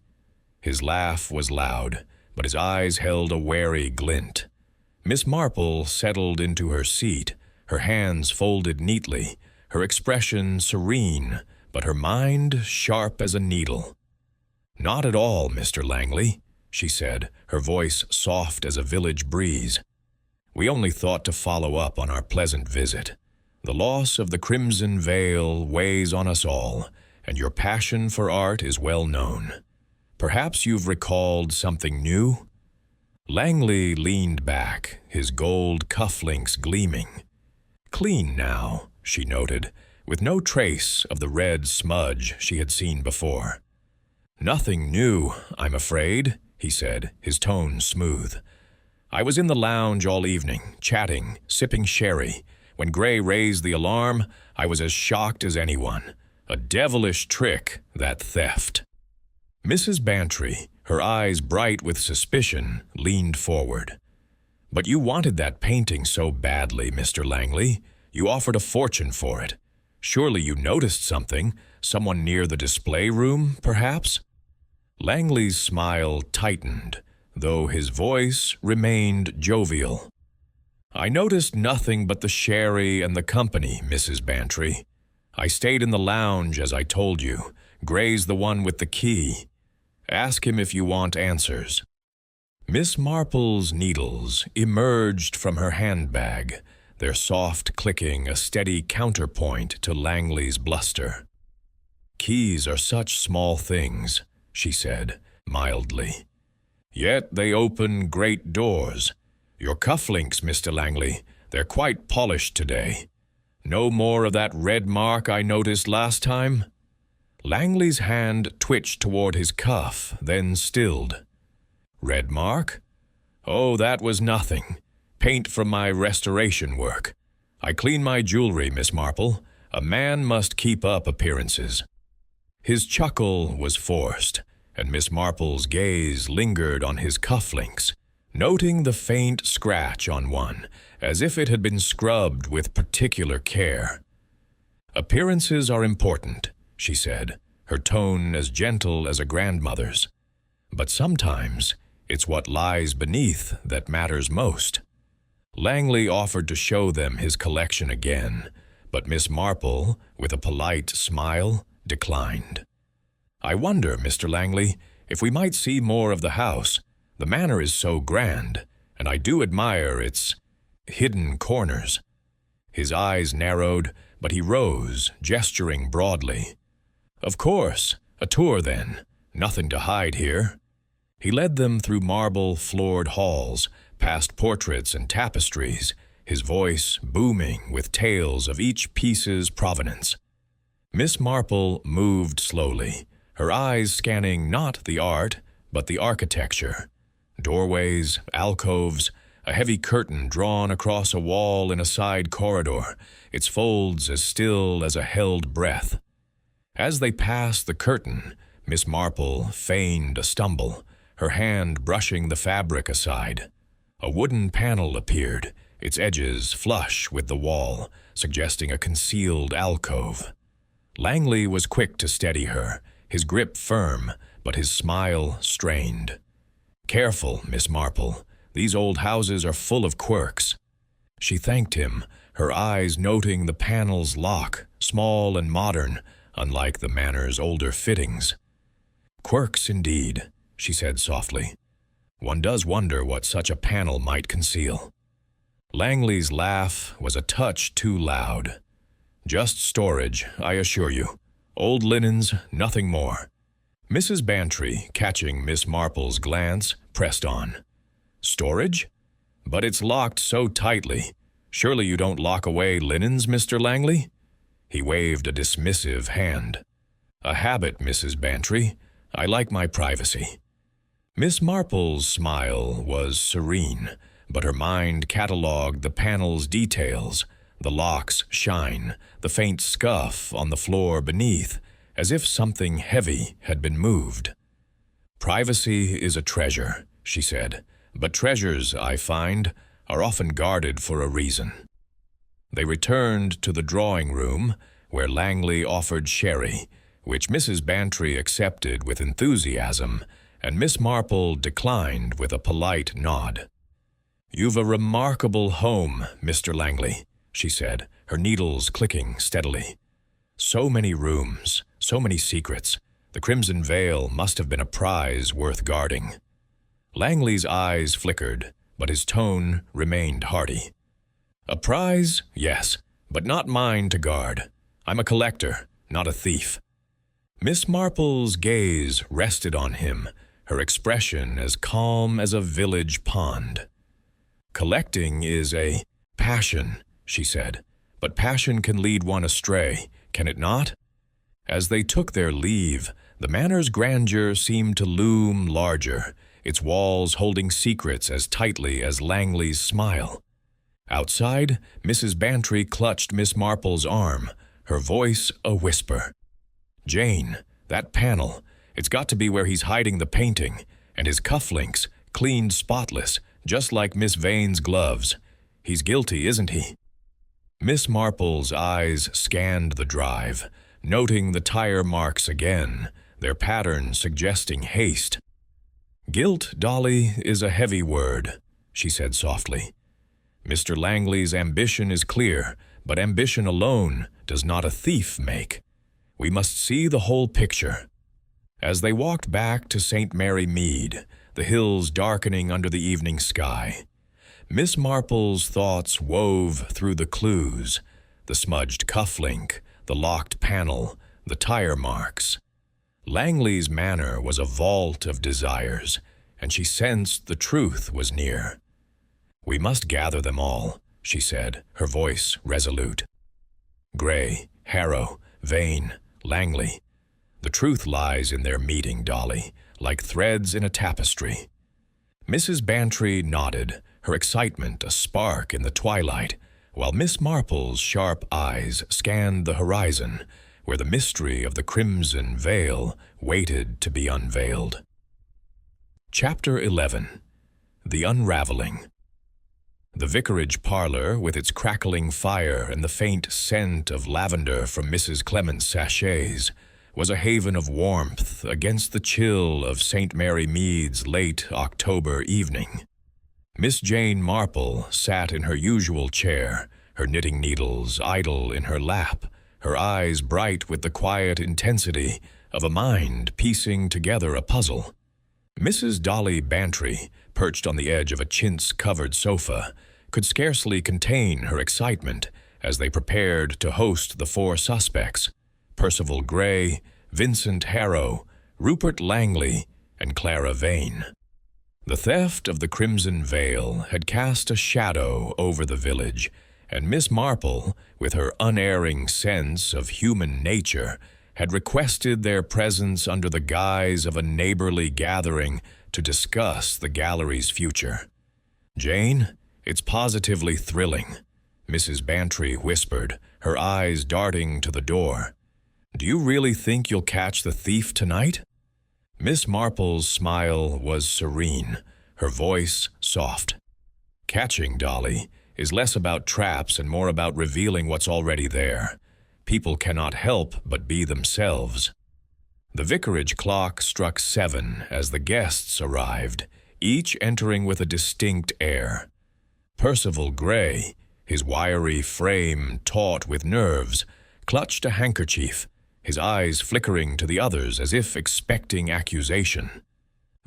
Speaker 1: His laugh was loud, but his eyes held a wary glint. Miss Marple settled into her seat, her hands folded neatly, her expression serene, but her mind sharp as a needle. "Not at all, Mr. Langley," she said, her voice soft as a village breeze. "We only thought to follow up on our pleasant visit. The loss of the crimson veil weighs on us all, and your passion for art is well known. Perhaps you've recalled something new?" Langley leaned back, his gold cufflinks gleaming. Clean now, she noted, with no trace of the red smudge she had seen before. "Nothing new, I'm afraid," he said, his tone smooth. "I was in the lounge all evening, chatting, sipping sherry. When Gray raised the alarm, I was as shocked as anyone. A devilish trick, that theft." Mrs. Bantry, her eyes bright with suspicion, leaned forward. "But you wanted that painting so badly, Mr. Langley. You offered a fortune for it. Surely you noticed something, someone near the display room, perhaps?" Langley's smile tightened, though his voice remained jovial. "I noticed nothing but the sherry and the company, Mrs. Bantry. I stayed in the lounge, as I told you. Gray's the one with the key. Ask him if you want answers." Miss Marple's needles emerged from her handbag, their soft clicking a steady counterpoint to Langley's bluster. "Keys are such small things," she said, mildly. "Yet they open great doors. Your cufflinks, Mr. Langley, they're quite polished today. No more of that red mark I noticed last time?" Langley's hand twitched toward his cuff, then stilled. "Red mark? Oh, that was nothing. Paint from my restoration work. I clean my jewelry, Miss Marple. A man must keep up appearances." His chuckle was forced, and Miss Marple's gaze lingered on his cufflinks, noting the faint scratch on one, as if it had been scrubbed with particular care. "Appearances are important," she said, her tone as gentle as a grandmother's. "But sometimes it's what lies beneath that matters most." Langley offered to show them his collection again, but Miss Marple, with a polite smile, declined. "I wonder, Mr. Langley, if we might see more of the house. The manor is so grand, and I do admire its hidden corners." His eyes narrowed, but he rose, gesturing broadly. "Of course, a tour then. Nothing to hide here." He led them through marble-floored halls, past portraits and tapestries, his voice booming with tales of each piece's provenance. Miss Marple moved slowly, her eyes scanning not the art, but the architecture. Doorways, alcoves, a heavy curtain drawn across a wall in a side corridor, its folds as still as a held breath. As they passed the curtain, Miss Marple feigned a stumble, her hand brushing the fabric aside. A wooden panel appeared, its edges flush with the wall, suggesting a concealed alcove. Langley was quick to steady her, his grip firm, but his smile strained. "Careful, Miss Marple. These old houses are full of quirks." She thanked him, her eyes noting the panel's lock, small and modern, unlike the manor's older fittings. "Quirks indeed," she said softly. "One does wonder what such a panel might conceal." Langley's laugh was a touch too loud. "Just storage, I assure you. Old linens, nothing more." Mrs. Bantry, catching Miss Marple's glance, pressed on. "Storage? But it's locked so tightly. Surely you don't lock away linens, Mr. Langley?" He waved a dismissive hand. "A habit, Mrs. Bantry. I like my privacy." Miss Marple's smile was serene, but her mind catalogued the panel's details, the lock's shine, the faint scuff on the floor beneath, as if something heavy had been moved. "Privacy is a treasure," she said, "but treasures, I find, are often guarded for a reason." They returned to the drawing-room, where Langley offered sherry, which Mrs. Bantry accepted with enthusiasm, and Miss Marple declined with a polite nod. "You've a remarkable home, Mr. Langley," she said, her needles clicking steadily. "So many rooms, so many secrets. The crimson veil must have been a prize worth guarding." Langley's eyes flickered, but his tone remained hearty. "A prize, yes, but not mine to guard. I'm a collector, not a thief." Miss Marple's gaze rested on him, her expression as calm as a village pond. "Collecting is a passion," she said, "but passion can lead one astray, can it not?" As they took their leave, the manor's grandeur seemed to loom larger, its walls holding secrets as tightly as Langley's smile. Outside, Mrs. Bantry clutched Miss Marple's arm, her voice a whisper. "Jane, that panel, it's got to be where he's hiding the painting, and his cufflinks, cleaned spotless, just like Miss Vane's gloves. He's guilty, isn't he?" Miss Marple's eyes scanned the drive, noting the tire marks again, their pattern suggesting haste. "Guilt, Dolly, is a heavy word," she said softly. "Mr. Langley's ambition is clear, but ambition alone does not a thief make. We must see the whole picture." As they walked back to St. Mary Mead, the hills darkening under the evening sky, Miss Marple's thoughts wove through the clues, the smudged cufflink, the locked panel, the tire marks. Langley's manor was a vault of desires, and she sensed the truth was near. "We must gather them all," she said, her voice resolute. "Gray, Harrow, Vane, Langley. The truth lies in their meeting, Dolly, like threads in a tapestry." Mrs. Bantry nodded, her excitement a spark in the twilight, while Miss Marple's sharp eyes scanned the horizon, where the mystery of the crimson veil waited to be unveiled. Chapter 11. The Unraveling. The vicarage parlor, with its crackling fire and the faint scent of lavender from Mrs. Clement's sachets, was a haven of warmth against the chill of St. Mary Mead's late October evening. Miss Jane Marple sat in her usual chair, her knitting needles idle in her lap, her eyes bright with the quiet intensity of a mind piecing together a puzzle. Mrs. Dolly Bantry, perched on the edge of a chintz-covered sofa, could scarcely contain her excitement as they prepared to host the four suspects, Percival Gray, Vincent Harrow, Rupert Langley, and Clara Vane. The theft of the crimson veil had cast a shadow over the village, and Miss Marple, with her unerring sense of human nature, had requested their presence under the guise of a neighborly gathering to discuss the gallery's future. "Jane, it's positively thrilling," Mrs. Bantry whispered, her eyes darting to the door. "Do you really think you'll catch the thief tonight?" Miss Marple's smile was serene, her voice soft. "Catching, Dolly, is less about traps and more about revealing what's already there. People cannot help but be themselves." The vicarage clock struck 7 as the guests arrived, each entering with a distinct air. Percival Gray, his wiry frame taut with nerves, clutched a handkerchief, his eyes flickering to the others as if expecting accusation.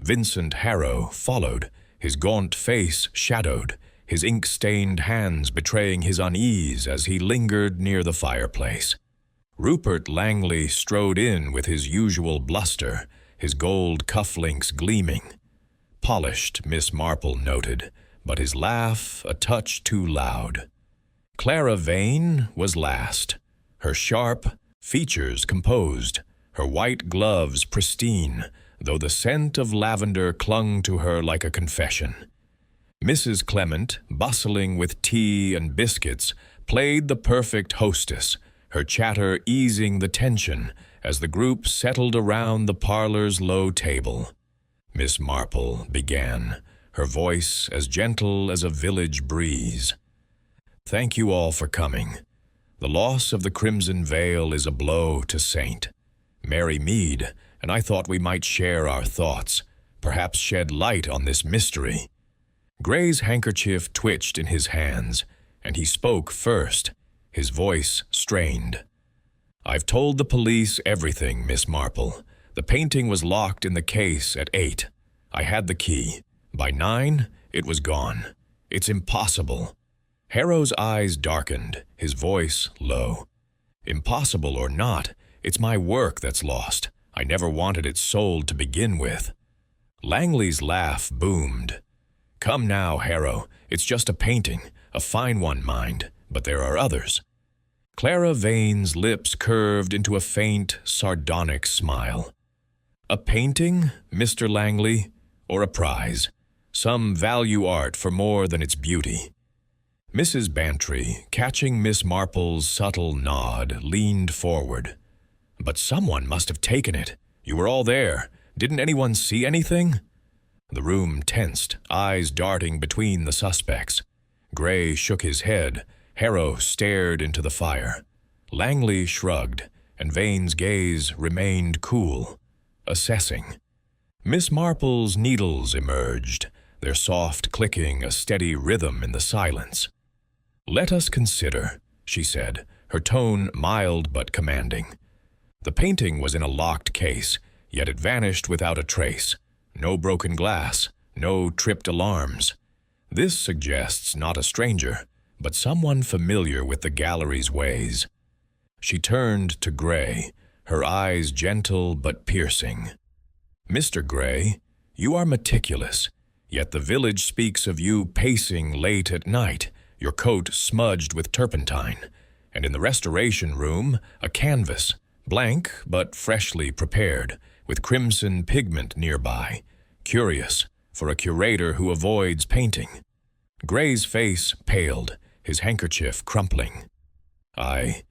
Speaker 1: Vincent Harrow followed, his gaunt face shadowed, his ink-stained hands betraying his unease as he lingered near the fireplace. Rupert Langley strode in with his usual bluster, his gold cufflinks gleaming. Polished, Miss Marple noted, but his laugh a touch too loud. Clara Vane was last, her sharp features composed, her white gloves pristine, though the scent of lavender clung to her like a confession. Mrs. Clement, bustling with tea and biscuits, played the perfect hostess, her chatter easing the tension as the group settled around the parlor's low table. Miss Marple began, her voice as gentle as a village breeze. "Thank you all for coming. The loss of the crimson veil is a blow to Saint Mary Mead, and I thought we might share our thoughts, perhaps shed light on this mystery." Gray's handkerchief twitched in his hands, and he spoke first, his voice strained. "I've told the police everything, Miss Marple. The painting was locked in the case at 8. I had the key. By 9, it was gone. It's impossible." Harrow's eyes darkened, his voice low. "Impossible or not, it's my work that's lost. I never wanted it sold to begin with." Langley's laugh boomed. "Come now, Harrow, it's just a painting, a fine one, mind, but there are others." Clara Vane's lips curved into a faint, sardonic smile. "A painting, Mr. Langley, or a prize? Some value art for more than its beauty?" Mrs. Bantry, catching Miss Marple's subtle nod, leaned forward. "But someone must have taken it. You were all there. Didn't anyone see anything?" The room tensed, eyes darting between the suspects. Gray shook his head. Harrow stared into the fire. Langley shrugged, and Vane's gaze remained cool, assessing. Miss Marple's needles emerged, their soft clicking a steady rhythm in the silence. "Let us consider," she said, her tone mild but commanding. "The painting was in a locked case, yet it vanished without a trace. No broken glass, no tripped alarms. This suggests not a stranger, but someone familiar with the gallery's ways." She turned to Gray, her eyes gentle but piercing. "Mr. Gray, you are meticulous, yet the village speaks of you pacing late at night, your coat smudged with turpentine, and in the restoration room a canvas, blank but freshly prepared, with crimson pigment nearby. Curious, for a curator who avoids painting." Gray's face paled, his handkerchief crumpling. I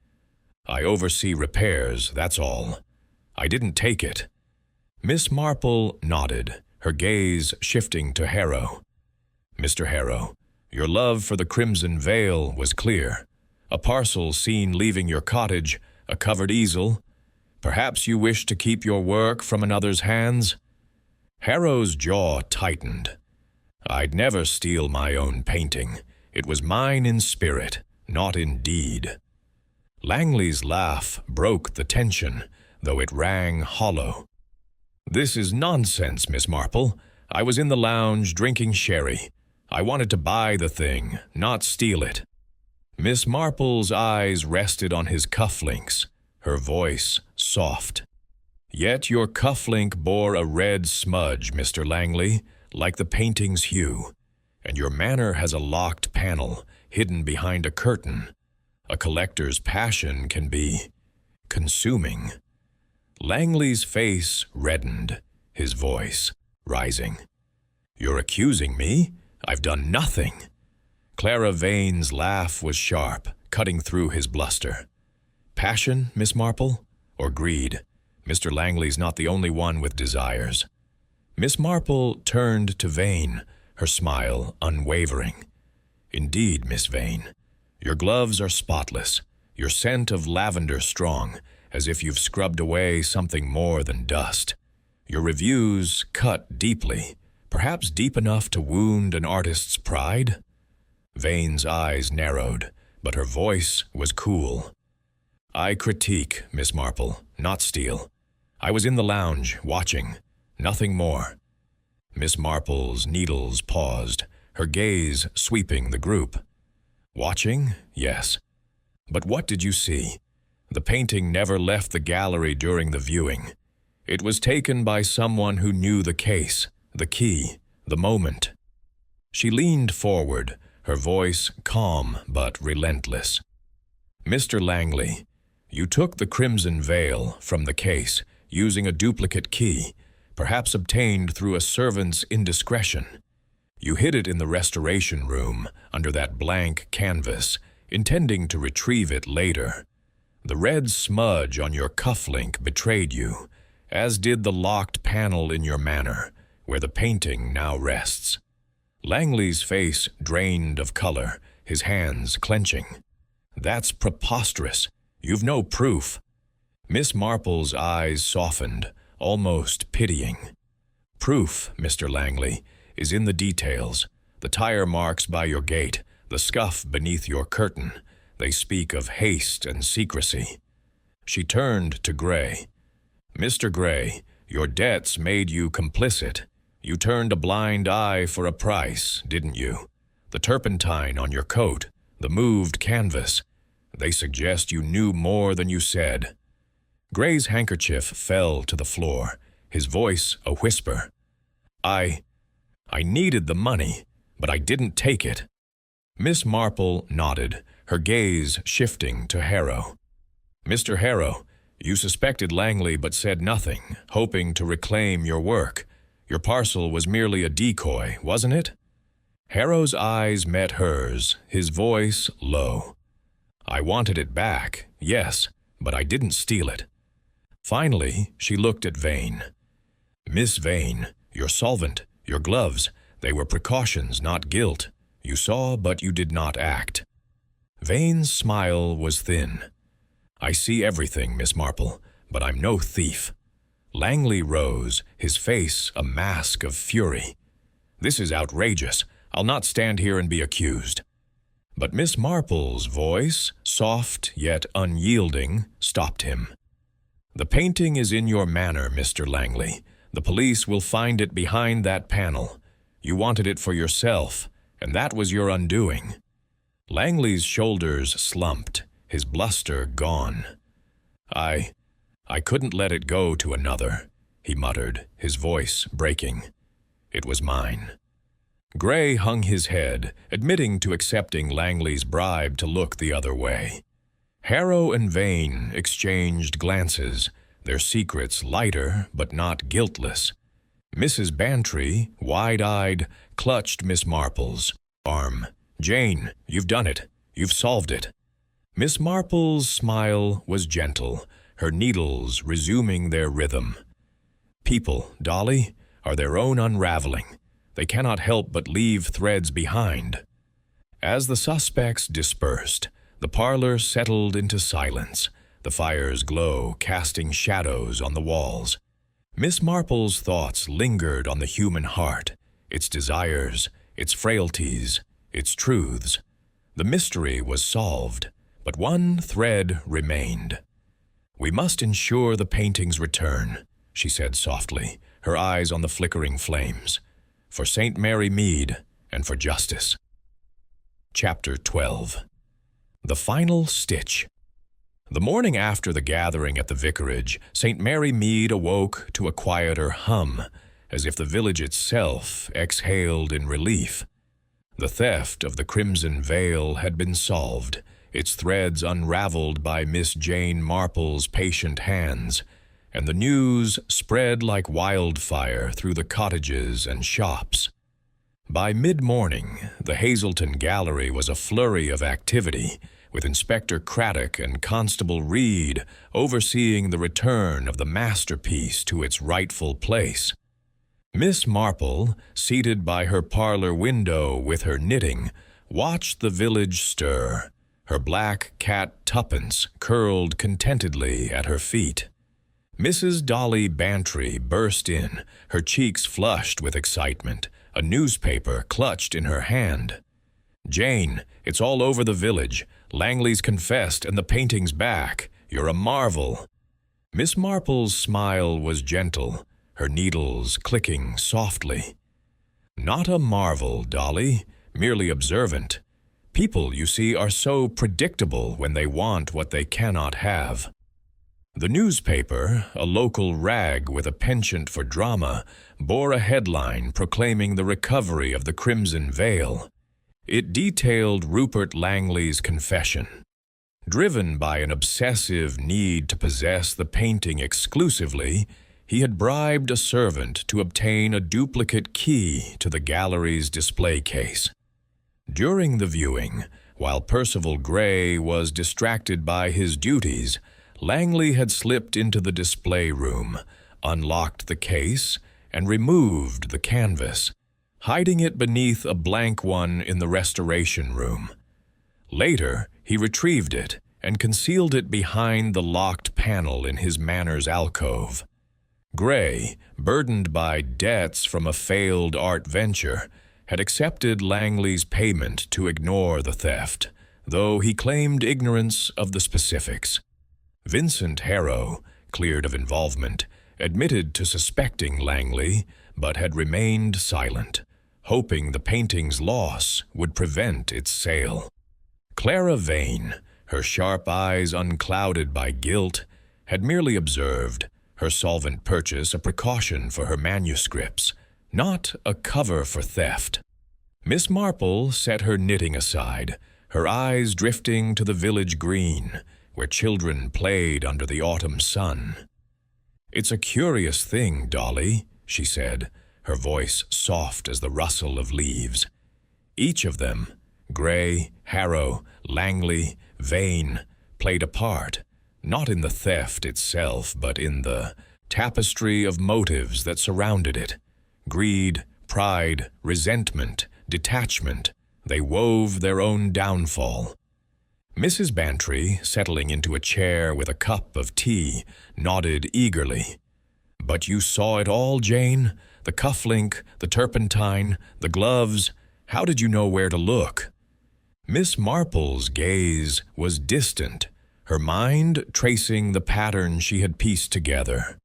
Speaker 1: oversee repairs, that's all. I didn't take it." Miss Marple nodded, her gaze shifting to Harrow. "Mr. Harrow, your love for the crimson veil was clear. A parcel seen leaving your cottage, a covered easel. Perhaps you wish to keep your work from another's hands?" Harrow's jaw tightened. "I'd never steal my own painting. It was mine in spirit, not in deed." Langley's laugh broke the tension, though it rang hollow. "This is nonsense, Miss Marple. I was in the lounge drinking sherry. I wanted to buy the thing, not steal it." Miss Marple's eyes rested on his cufflinks, her voice soft. Yet your cufflink bore a red smudge, Mr. Langley, like the painting's hue, and your manner has a locked panel hidden behind a curtain. A collector's passion can be consuming. Langley's face reddened, his voice rising. You're accusing me? I've done nothing. Clara Vane's laugh was sharp, cutting through his bluster. Passion, Miss Marple? Or greed? Mr. Langley's not the only one with desires. Miss Marple turned to Vane, her smile unwavering. Indeed, Miss Vane. Your gloves are spotless, your scent of lavender strong, as if you've scrubbed away something more than dust. Your reviews cut deeply, perhaps deep enough to wound an artist's pride? Vane's eyes narrowed, but her voice was cool. I critique, Miss Marple, not steal. I was in the lounge, watching, nothing more. Miss Marple's needles paused, her gaze sweeping the group. Watching? Yes. But what did you see? The painting never left the gallery during the viewing. It was taken by someone who knew the case, the key, the moment. She leaned forward, her voice calm but relentless. Mr. Langley, you took the crimson veil from the case using a duplicate key, perhaps obtained through a servant's indiscretion. You hid it in the restoration room under that blank canvas, intending to retrieve it later. The red smudge on your cufflink betrayed you, as did the locked panel in your manner, where the painting now rests. Langley's face drained of color, his hands clenching. That's preposterous. You've no proof. Miss Marple's eyes softened, almost pitying. Proof, Mr. Langley, is in the details. The tire marks by your gate, the scuff beneath your curtain. They speak of haste and secrecy. She turned to Gray. Mr. Gray, your debts made you complicit. You turned a blind eye for a price, didn't you? The turpentine on your coat, the moved canvas. They suggest you knew more than you said. Gray's handkerchief fell to the floor, his voice a whisper. I needed the money, but I didn't take it. Miss Marple nodded, her gaze shifting to Harrow. Mr. Harrow, you suspected Langley but said nothing, hoping to reclaim your work. Your parcel was merely a decoy, wasn't it? Harrow's eyes met hers, his voice low. I wanted it back, yes, but I didn't steal it. Finally, she looked at Vane. Miss Vane, your solvent, your gloves, they were precautions, not guilt. You saw, but you did not act. Vane's smile was thin. I see everything, Miss Marple, but I'm no thief. Langley rose, his face a mask of fury. This is outrageous. I'll not stand here and be accused. But Miss Marple's voice, soft yet unyielding, stopped him. The painting is in your manor, Mr. Langley. The police will find it behind that panel. You wanted it for yourself, and that was your undoing. Langley's shoulders slumped, his bluster gone. I couldn't let it go to another, he muttered, his voice breaking. It was mine. Gray hung his head, admitting to accepting Langley's bribe to look the other way. Harrow and Vane exchanged glances, their secrets lighter but not guiltless. Mrs. Bantry, wide-eyed, clutched Miss Marple's arm. Jane, you've done it. You've solved it. Miss Marple's smile was gentle, her needles resuming their rhythm. People, Dolly, are their own unraveling. They cannot help but leave threads behind. As the suspects dispersed, the parlor settled into silence, the fire's glow casting shadows on the walls. Miss Marple's thoughts lingered on the human heart, its desires, its frailties, its truths. The mystery was solved, but one thread remained. We must ensure the painting's return, she said softly, her eyes on the flickering flames. For St. Mary Mead and for justice. Chapter 12. The Final Stitch. The morning after the gathering at the vicarage, St. Mary Mead awoke to a quieter hum, as if the village itself exhaled in relief. The theft of the crimson veil had been solved, its threads unraveled by Miss Jane Marple's patient hands, and the news spread like wildfire through the cottages and shops. By mid-morning, the Hazelton Gallery was a flurry of activity, with Inspector Craddock and Constable Reed overseeing the return of the masterpiece to its rightful place. Miss Marple, seated by her parlor window with her knitting, watched the village stir, her black cat Tuppence curled contentedly at her feet. Mrs. Dolly Bantry burst in, her cheeks flushed with excitement, a newspaper clutched in her hand. "Jane, it's all over the village. Langley's confessed and the painting's back. You're a marvel." Miss Marple's smile was gentle, her needles clicking softly. "Not a marvel, Dolly, merely observant. People, you see, are so predictable when they want what they cannot have." The newspaper, a local rag with a penchant for drama, bore a headline proclaiming the recovery of the crimson veil. It detailed Rupert Langley's confession. Driven by an obsessive need to possess the painting exclusively, he had bribed a servant to obtain a duplicate key to the gallery's display case. During the viewing, while Percival Gray was distracted by his duties, Langley had slipped into the display room, unlocked the case, and removed the canvas, hiding it beneath a blank one in the restoration room. Later, he retrieved it and concealed it behind the locked panel in his Manners alcove. Gray, burdened by debts from a failed art venture, had accepted Langley's payment to ignore the theft, though he claimed ignorance of the specifics. Vincent Harrow, cleared of involvement, admitted to suspecting Langley, but had remained silent, hoping the painting's loss would prevent its sale. Clara Vane, her sharp eyes unclouded by guilt, had merely observed, her solvent purchase a precaution for her manuscripts, not a cover for theft. Miss Marple set her knitting aside, her eyes drifting to the village green, where children played under the autumn sun. "It's a curious thing, Dolly," she said, her voice soft as the rustle of leaves. Each of them, Gray, Harrow, Langley, Vane, played a part, not in the theft itself, but in the tapestry of motives that surrounded it. Greed, pride, resentment, detachment, they wove their own downfall. Mrs. Bantry, settling into a chair with a cup of tea, nodded eagerly. "But you saw it all, Jane? The cufflink, the turpentine, the gloves. How did you know where to look?" Miss Marple's gaze was distant, her mind tracing the pattern she had pieced together.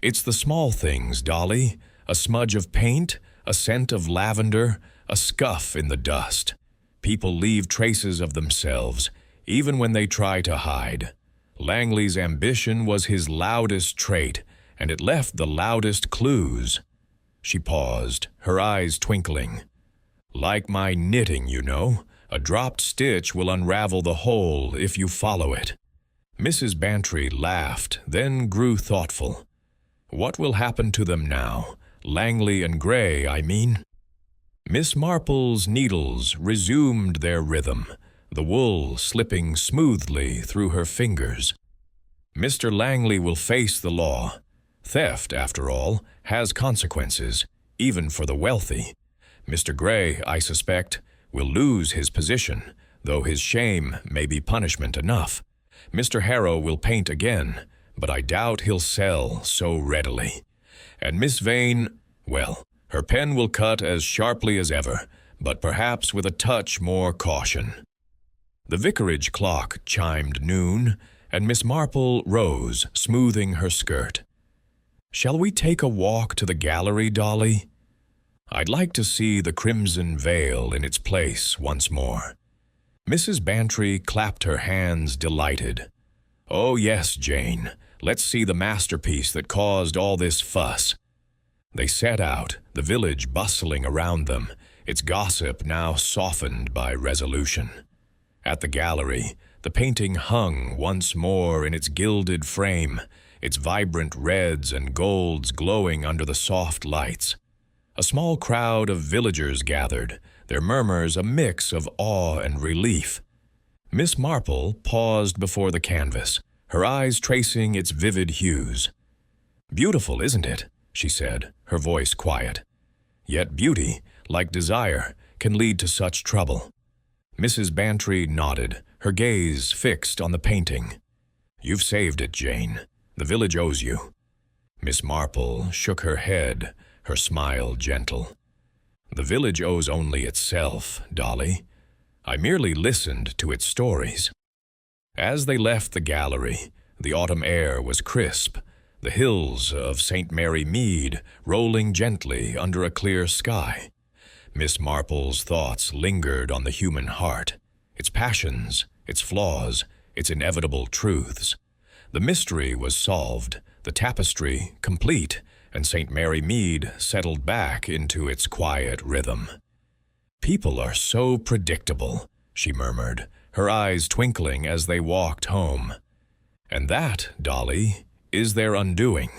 Speaker 1: "It's the small things, Dolly. A smudge of paint, a scent of lavender, a scuff in the dust. People leave traces of themselves, even when they try to hide. Langley's ambition was his loudest trait, and it left the loudest clues." She paused, her eyes twinkling. "Like my knitting, you know. A dropped stitch will unravel the whole if you follow it." Mrs. Bantry laughed, then grew thoughtful. "What will happen to them now? Langley and Gray, I mean?" Miss Marple's needles resumed their rhythm, the wool slipping smoothly through her fingers. "Mr. Langley will face the law. Theft, after all, has consequences, even for the wealthy. Mr. Gray, I suspect, will lose his position, though his shame may be punishment enough. Mr. Harrow will paint again, but I doubt he'll sell so readily. And Miss Vane, well, her pen will cut as sharply as ever, but perhaps with a touch more caution." The vicarage clock chimed noon, and Miss Marple rose, smoothing her skirt. "Shall we take a walk to the gallery, Dolly? I'd like to see the crimson veil in its place once more." Mrs. Bantry clapped her hands, delighted. "Oh, yes, Jane. Let's see the masterpiece that caused all this fuss." They set out, the village bustling around them, its gossip now softened by resolution. At the gallery, the painting hung once more in its gilded frame, its vibrant reds and golds glowing under the soft lights. A small crowd of villagers gathered, their murmurs a mix of awe and relief. Miss Marple paused before the canvas, her eyes tracing its vivid hues. "Beautiful, isn't it?" she said, her voice quiet. "Yet beauty, like desire, can lead to such trouble." Mrs. Bantry nodded, her gaze fixed on the painting. "You've saved it, Jane. The village owes you." Miss Marple shook her head, her smile gentle. "The village owes only itself, Dolly. I merely listened to its stories." As they left the gallery, the autumn air was crisp, the hills of St. Mary Mead rolling gently under a clear sky. Miss Marple's thoughts lingered on the human heart, its passions, its flaws, its inevitable truths. The mystery was solved, the tapestry complete, and St. Mary Mead settled back into its quiet rhythm. "People are so predictable," she murmured, her eyes twinkling as they walked home. "And that, Dolly, is their undoing."